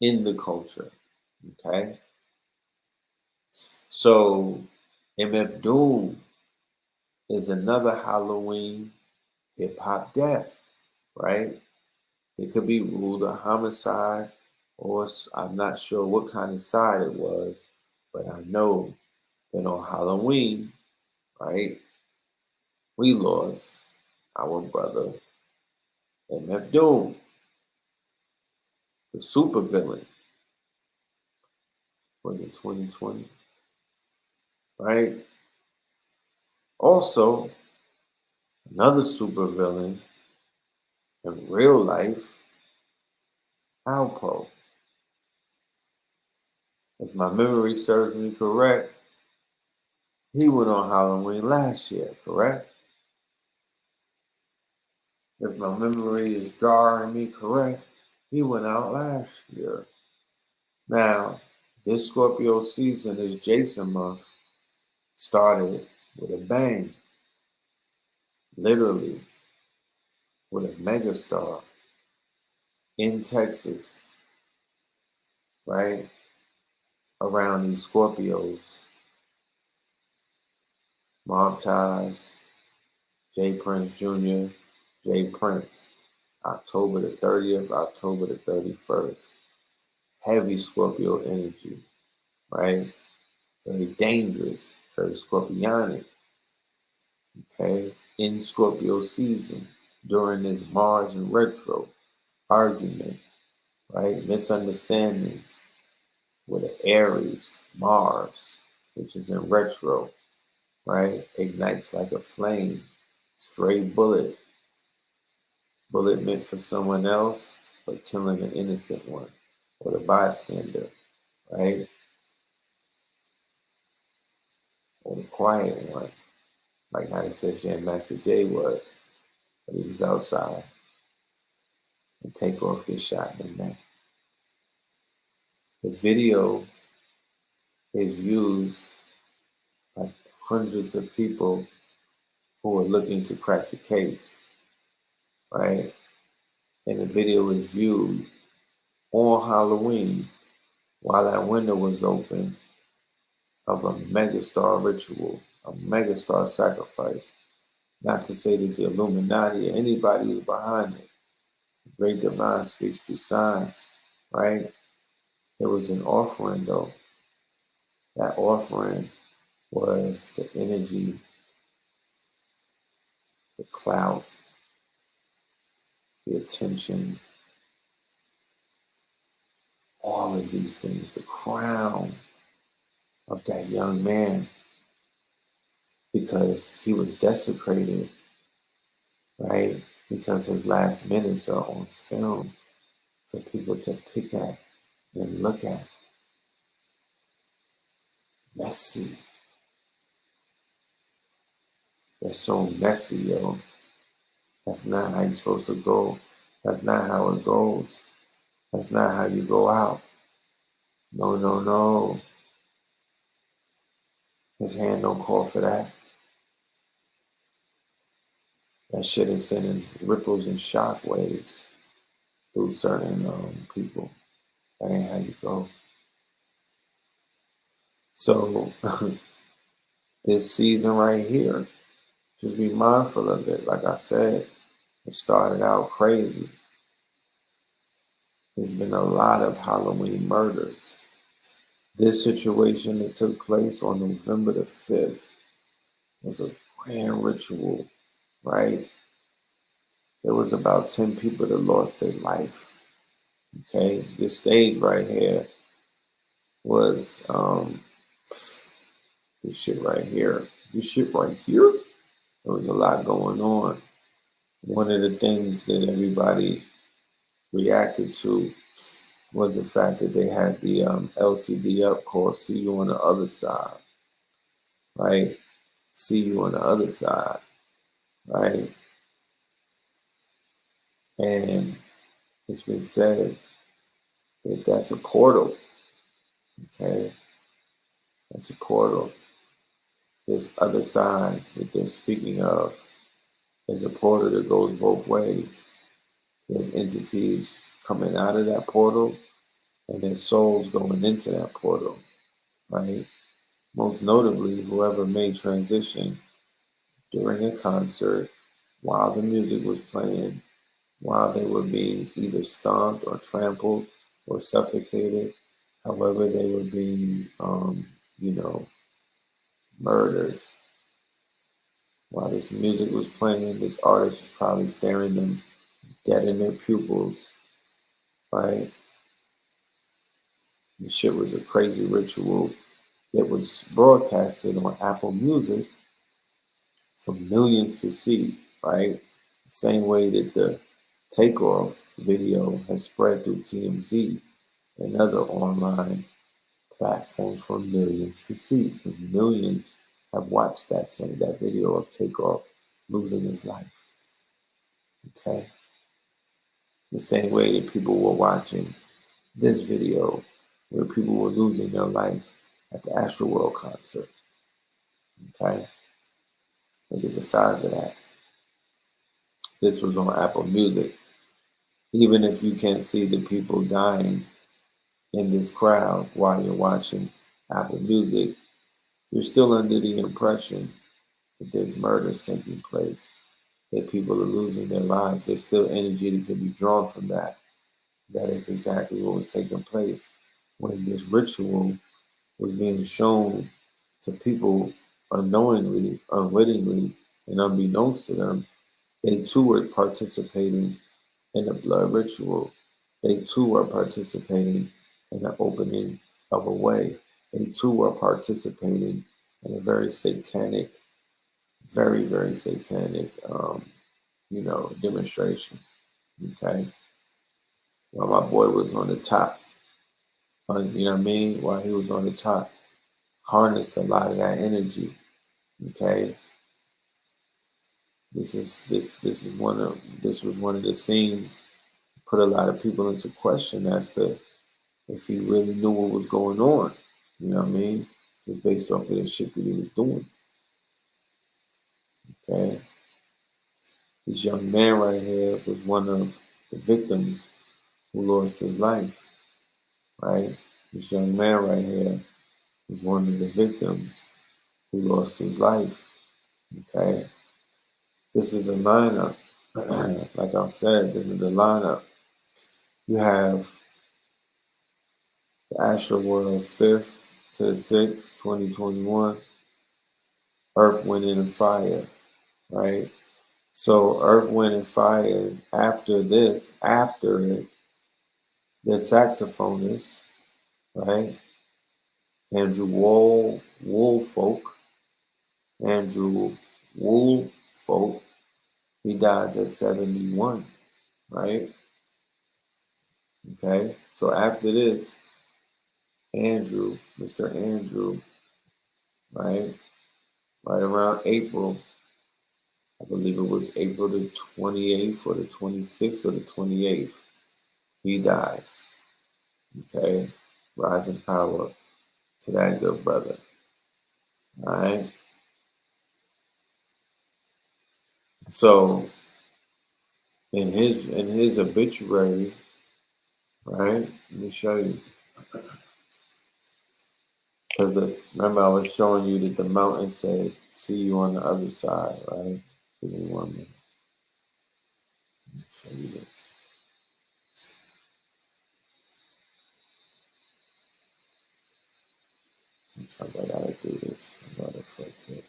in the culture, okay? So MF Doom is another Halloween hip-hop death, right? It could be ruled a homicide, or I'm not sure what kind of side it was, but I know that on Halloween, right, we lost our brother MF Doom, the supervillain. Was it 2020? Right? Also, another supervillain in real life, Alpo. If my memory serves me correct, he went on Halloween last year, correct? If my memory is jarring me correct, he went out last year. Now, this Scorpio season, this Jason month, started with a bang. Literally, with a megastar in Texas, right? Around these Scorpios. Mob Ties, Jay Prince Jr., Jay Prince, October the 30th, October the 31st. Heavy Scorpio energy, right? Very dangerous, very scorpionic, okay? In Scorpio season, during this Mars and retro argument, right? Misunderstandings with an Aries, Mars, which is in retro, right? Ignites like a flame, stray bullet meant for someone else, but killing an innocent one or the bystander, right? Or the quiet one, like how they said Jam Master Jay was, but he was outside and Takeoff gets shot in the neck. The video is used by hundreds of people who are looking to crack the case, right? And the video was viewed on Halloween while that window was open of a megastar ritual, a megastar sacrifice. Not to say that the Illuminati or anybody is behind it. The Great Divine speaks through signs, right? There was an offering though. That offering was the energy, the clout, the attention, all of these things, the crown of that young man, because he was desecrated, right? Because his last minutes are on film for people to pick at and look at. Messy. They're so messy, yo. That's not how you're supposed to go. That's not how it goes. That's not how you go out. No, no, no. His hand don't call for that. That shit is sending ripples and shock waves through certain people. That ain't how you go. So this season right here, just be mindful of it. Like I said, it started out crazy. There's been a lot of Halloween murders. This situation that took place on November the 5th was a grand ritual, right? There was about 10 people that lost their life. Okay, this stage right here was this shit right here. This shit right here. There was a lot going on. One of the things that everybody reacted to was the fact that they had the LCD up called "See You on the Other Side," right? See you on the other side, right? And it's been said that that's a portal, okay? That's a portal. This other side that they're speaking of is a portal that goes both ways. There's entities coming out of that portal, and there's souls going into that portal, right? Most notably, whoever made transition during a concert, while the music was playing, while they were being either stomped or trampled or suffocated, however they were being, murdered. While this music was playing, this artist was probably staring them dead in their pupils, right? The shit was a crazy ritual that was broadcasted on Apple Music for millions to see, right? The same way that the Takeoff video has spread through TMZ and other online platforms for millions to see, because millions have watched that video of Takeoff losing his life. Okay? The same way that people were watching this video where people were losing their lives at the Astroworld concert. Okay? Look at the size of that. This was on Apple Music. Even if you can't see the people dying in this crowd while you're watching Apple Music, you're still under the impression that there's murders taking place, that people are losing their lives. There's still energy that can be drawn from that. That is exactly what was taking place when this ritual was being shown to people unknowingly, unwittingly, and unbeknownst to them. They too were participating in the blood ritual. They too were participating in the opening of a way. They too were participating in a very satanic, very, very satanic, demonstration. Okay? While my boy was on the top, you know what I mean? While he was on the top, harnessed a lot of that energy. Okay? This was one of the scenes put a lot of people into question as to if he really knew what was going on. You know what I mean? Just based off of the shit that he was doing. Okay? This young man right here was one of the victims who lost his life. Right? This young man right here was one of the victims who lost his life. Okay? This is the lineup. Like I've said, this is the lineup. You have the Astro World 5th to the 6th, 2021. Earth, Wind, and Fire, right? So Earth, Wind, and Fire, after it, the saxophonist, right? Andrew Woolfolk, he dies at 71, right? Okay, so after this, Mr. Andrew, right? Right around April, I believe it was April the 28th or the 26th or the 28th, he dies. Okay, rising power to that good brother. All right. So in his obituary, right? Let me show you. Because remember, I was showing you that the mountain said, "See you on the other side," right? Give me 1 minute. Let me show you this. Sometimes I gotta do this. I gotta fix it.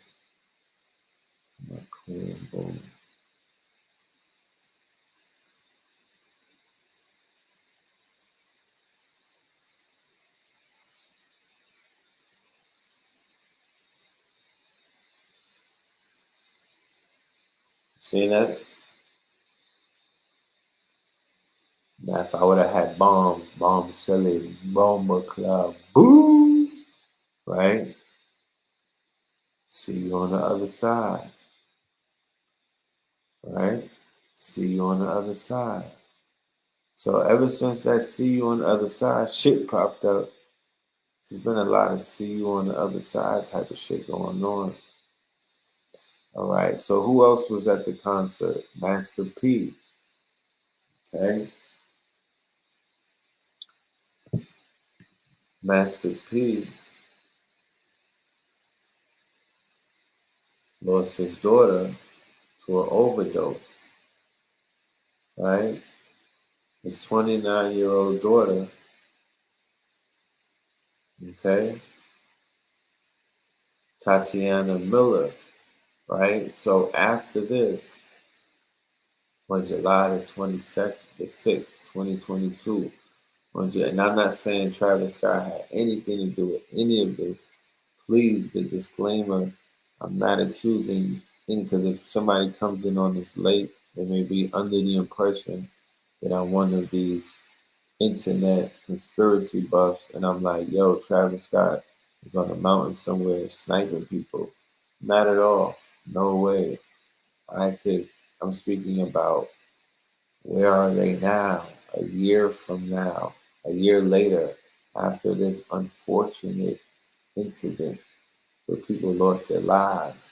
Not clear. Boom. See that? Now, if I would have had bombs, bomb silly, bomber club, boom, right? See you on the other side, right? See you on the other side. So ever since that "see you on the other side" shit popped up, there's been a lot of "see you on the other side" type of shit going on. All right. So who else was at the concert? Master P. Okay. Master P lost his daughter to an overdose. Right. His 29-year-old daughter. Okay. Tatiana Miller. Right. So after this, on July the 22nd, the 6th, 2022. And I'm not saying Travis Scott had anything to do with any of this. Please, the disclaimer, I'm not accusing any, because if somebody comes in on this late, they may be under the impression that I'm one of these internet conspiracy buffs, and I'm like, yo, Travis Scott is on a mountain somewhere sniping people. Not at all. No way. I'm speaking about where are they now, a year from now, a year later, after this unfortunate incident where people lost their lives.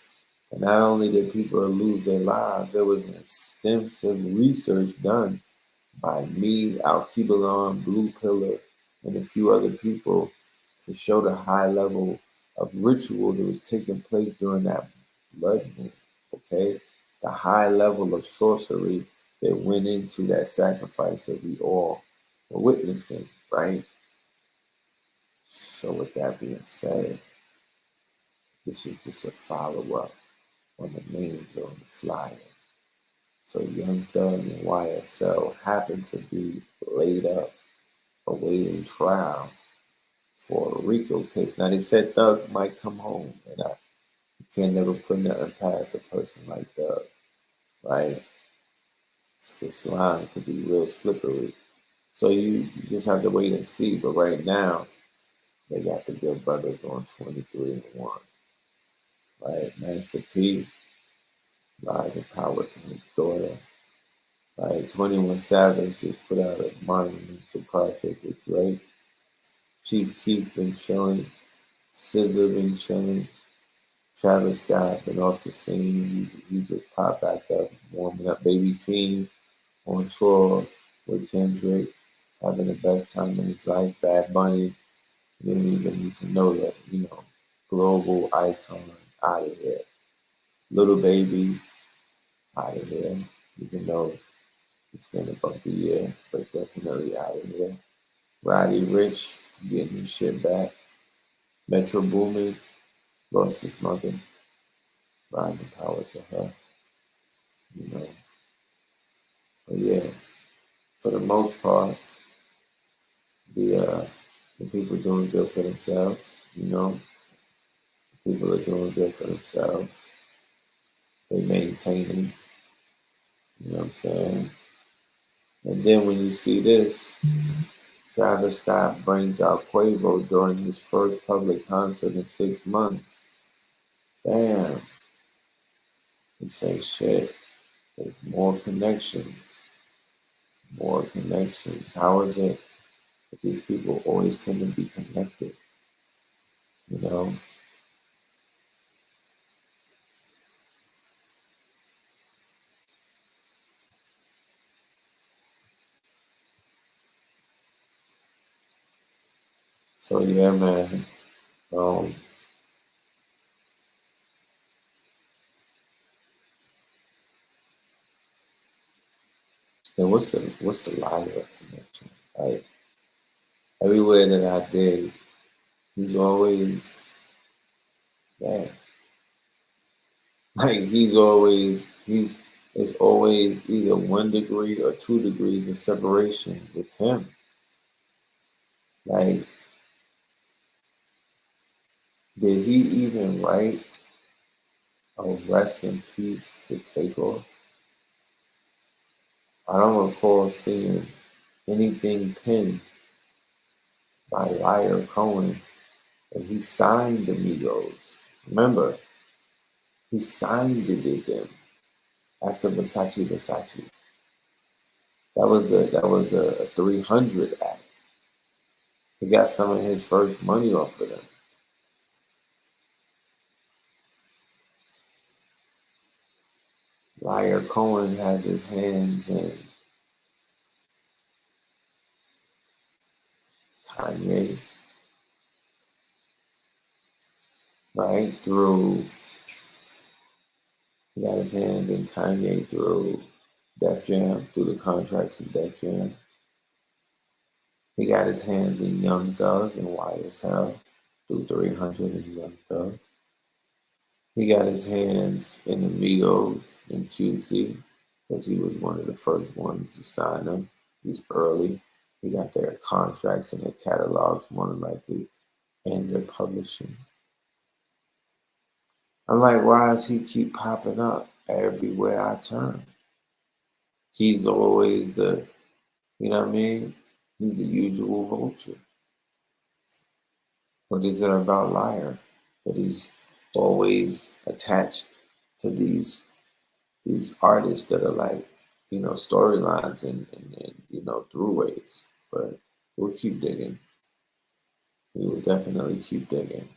And not only did people lose their lives, there was an extensive research done by me, Alkebalon, Blue Pillar, and a few other people to show the high level of ritual that was taking place during that blood moon, okay? The high level of sorcery that went into that sacrifice that we all were witnessing, right? So with that being said, this is just a follow-up on the names on the flyer. So Young Thug and YSL happen to be laid up awaiting trial for a RICO case. Now they said Thug might come home, and I can't never put nothing past a person like Thug, right? The slime could be real slippery. So you just have to wait and see. But right now, they got the good brothers on 23-1, right? Master P, rising power to his daughter. Right, 21 Savage just put out a monumental project with Drake. Chief Keef been chilling. SZA been chilling. Travis Scott been off the scene. He just popped back up, warming up. Baby King on tour with Kendrick, having the best time in his life. Bad Bunny, you don't even need to know that, global icon out of here. Little Baby out of here, even though it's been a bumpy year, but definitely out of here. Roddy Rich getting his shit back. Metro Boomin lost his mother. Rising power to her. you know. But yeah, for the most part, the people doing good for themselves, you know. People are doing good for themselves. They maintaining, you know what I'm saying? And then when you see this, Travis Scott brings out Quavo during his first public concert in 6 months. Damn. You say shit. There's more connections. More connections. How is it that these people always tend to be connected? You know? So yeah, man. And what's the liar connection? Like everywhere that I did, he's always there. Like it's always either 1 degree or 2 degrees of separation with him. Like, did he even write a rest in peace to Takeoff? I don't recall seeing anything pinned by Liar Cohen, and he signed the Migos. Remember, he signed it then after Versace. That was a 300 act. He got some of his first money off of them. Liar Cohen has his hands in Kanye, right? He got his hands in Kanye through Def Jam, through the contracts of Def Jam. He got his hands in Young Thug and YSL through 300 and Young Thug. He got his hands in the Migos and QC because he was one of the first ones to sign them. He's early. He got their contracts and their catalogs, more than likely, and their publishing. I'm like, why does he keep popping up everywhere I turn? He's always the, you know what I mean? He's the usual vulture. What is it about Liar? That he's always attached to these artists that are like, you know, storylines and you know, throughways. But we'll keep digging. We will definitely keep digging.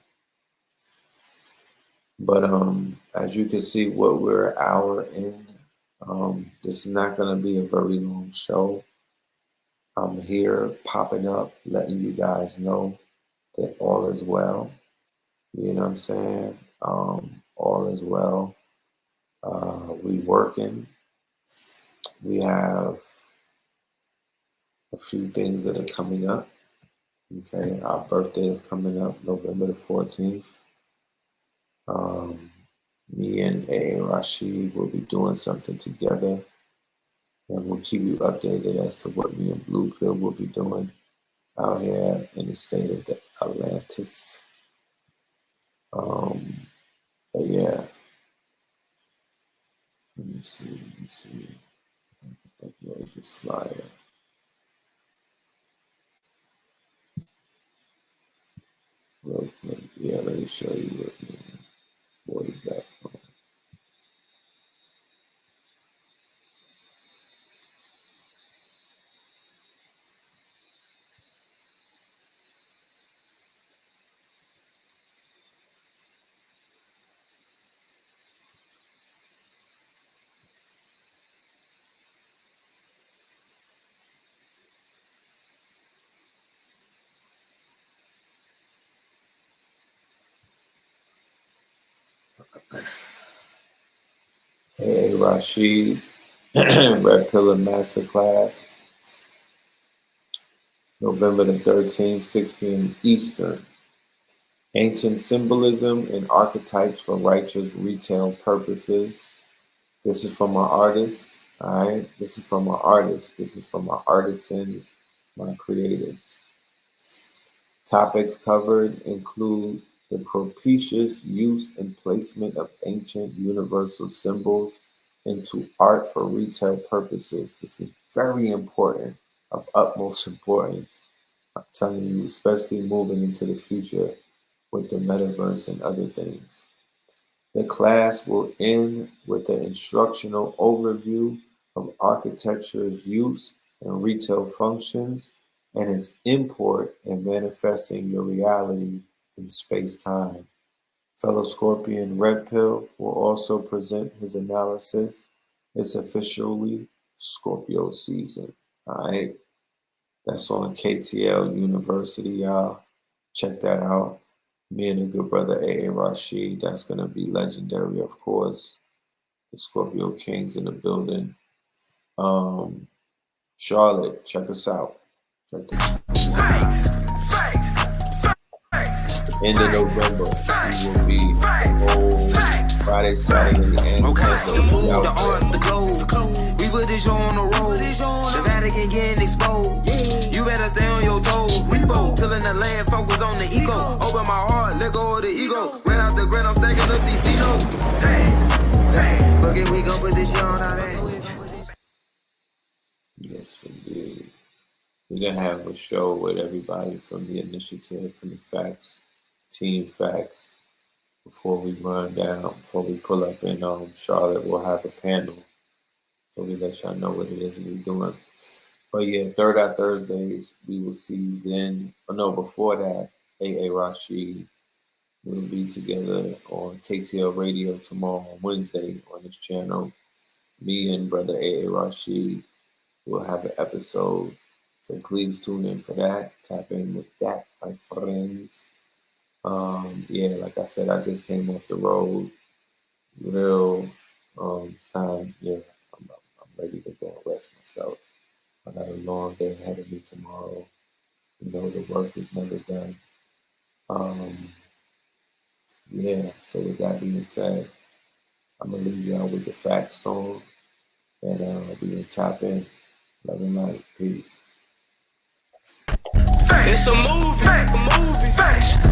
But as you can see, what we're an hour in, this is not going to be a very long show. I'm here popping up, letting you guys know that all is well. You know what I'm saying? All is well. We working. We have a few things that are coming up. Okay, our birthday is coming up November the 14th. Me and A. Rashid will be doing something together, and we'll keep you updated as to what me and Blue Pill will be doing out here in the state of the Atlantis. But yeah, let me see. Upload this flyer. Real quick. Yeah, let me show you what me and Boy got on. Hey, Rashid, Redpill Masterclass, November the 13th, 6 p.m. Eastern. Ancient Symbolism and Archetypes for Righteous Retail Purposes. This is from my artists, all right? This is from my artists. This is from my artisans, my creatives. Topics covered include the propitious use and placement of ancient universal symbols into art for retail purposes. This is very important, of utmost importance. I'm telling you, especially moving into the future with the metaverse and other things. The class will end with an instructional overview of architecture's use and retail functions and its import in manifesting your reality in space-time. Fellow Scorpion Redpill will also present his analysis. It's officially Scorpio season, all right? That's on KTL University, y'all. Check that out. Me and the good brother A.A. Rashid, that's going to be legendary, of course. The Scorpio Kings in the building. Charlotte, check us out. Check this out. End of November, we will be the whole Friday, Saturday, and the food, the art, the clothes. We put this show on the road. The Vatican getting exposed. You better stay on your toes. Repo, tilling the land, focus on the ego. Open my heart, let go of the ego. Ran out the grind, I'm stacking up these C-notes. Thanks. Fuck it, we gon' put this shit on our back. Yes, indeed. We're going to have a show with everybody from the initiative, from the facts, team facts. Before we run down, before we pull up in Charlotte, we'll have a panel. So we let y'all know what it is we're doing. But yeah, Third Eye Thursdays, we will see you then. Oh no, before that, A.A. Rashid will be together on KTL Radio tomorrow on Wednesday on this channel. Me and brother A.A. Rashid will have an episode. So please tune in for that. Tap in with that, my friends. Yeah, like I said, I just came off the road. Real, it's time, yeah, I'm ready to go and rest myself. I got a long day ahead of me tomorrow. You know, the work is never done. Yeah, so with that being said, I'm going to leave y'all with the facts song. And we can tap in. Love and light. Peace. It's a movie. Facts.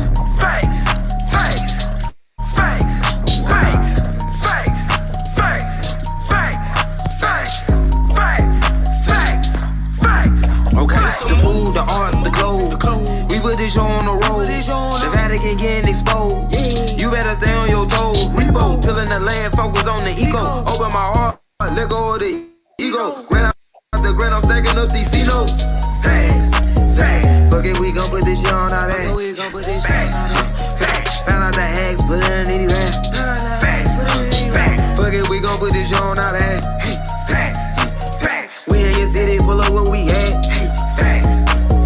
Okay, the food, the art, the clothes. We put this show on the road. The Vatican getting exposed. You better stay on your toes. Repo, tilling the land, focus on the ego. Open my heart, let go of the ego. Ran out the grind, I'm stacking up these C-notes. Thanks. Fuck it, we gon' put this shit on our back. Found out the hacks, put it underneath the rap. Fuck it, we gon' put this shit on our back. We in your city, pull up where we at.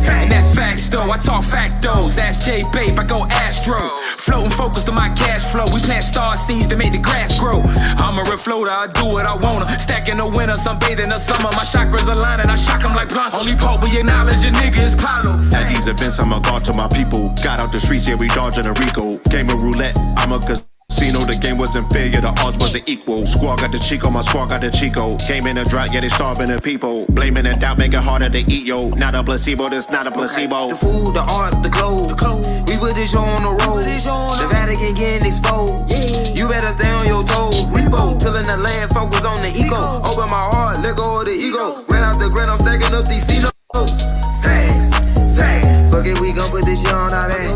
And that's facts though, I talk factos. That's J Babe, I go Astro. Floating focused on my cash flow. We plant star seeds to make the grass grow. I'm a refloater, I do what I wanna. Stacking the winter, sunbathing the summer. My chakras align and I shock them like Blanco. Only Pope we acknowledge a nigga is Pablo. At these events, I'm a god to my people. Got out the streets, yeah, we dodging a Rico. Game of roulette, I'm a casino. The game wasn't fair, yeah, the odds wasn't equal. Squad got the Chico, my squad got the Chico. Came in a drought, yeah, they starving the people. Blaming and doubt, make it harder to eat, yo. Not a placebo, this not a placebo. The food, the art, the clothes. We put this show on the road. The Vatican getting exposed. You better stay on your toes. Repo, tilling the land, focus on the ego. Open my heart, let go of the ego. Ran out the grind, I'm stacking up these C-notes. Thanks. Fuck it, we gon' put this shit on our back.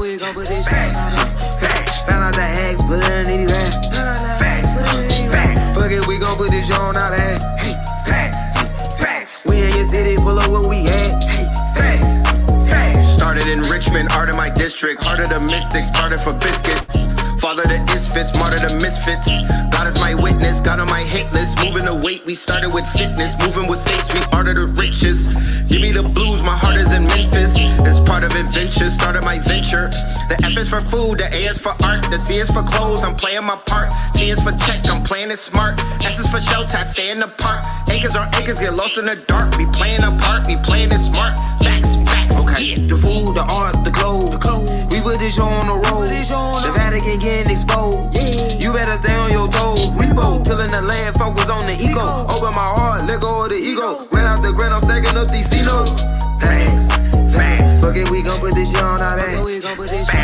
Found out the hacks, put it underneath the rap. Fuck it, we gon' put this shit on our back. We in your city, pull up where we at. Started in Richmond, art in my district. Heart of the mystics, parted for biscuits. Father the isfits, martyr the misfits. God is my witness, God on my hit list. Moving the weight, we started with fitness. Moving with states, we art of the richest. Give me the blues, my heart is in Memphis. It's part of adventure, started my venture. The F is for food, the A is for art. The C is for clothes, I'm playing my part. T is for check, I'm playing it smart. S is for shelter, I stay in the park. Acres on acres, get lost in the dark. We playing a part, we playing it smart. Facts. Okay, the food, the art, the clothes. We put this show on the road. The Vatican getting exposed. You better stay on your toes. Repo, tilling the land, focus on on the eco. Open my heart, let go of the ego. Ran out the grand, I'm stacking up these C-notes. Facts, facts. Fuck it, we gon' put this shit on our back.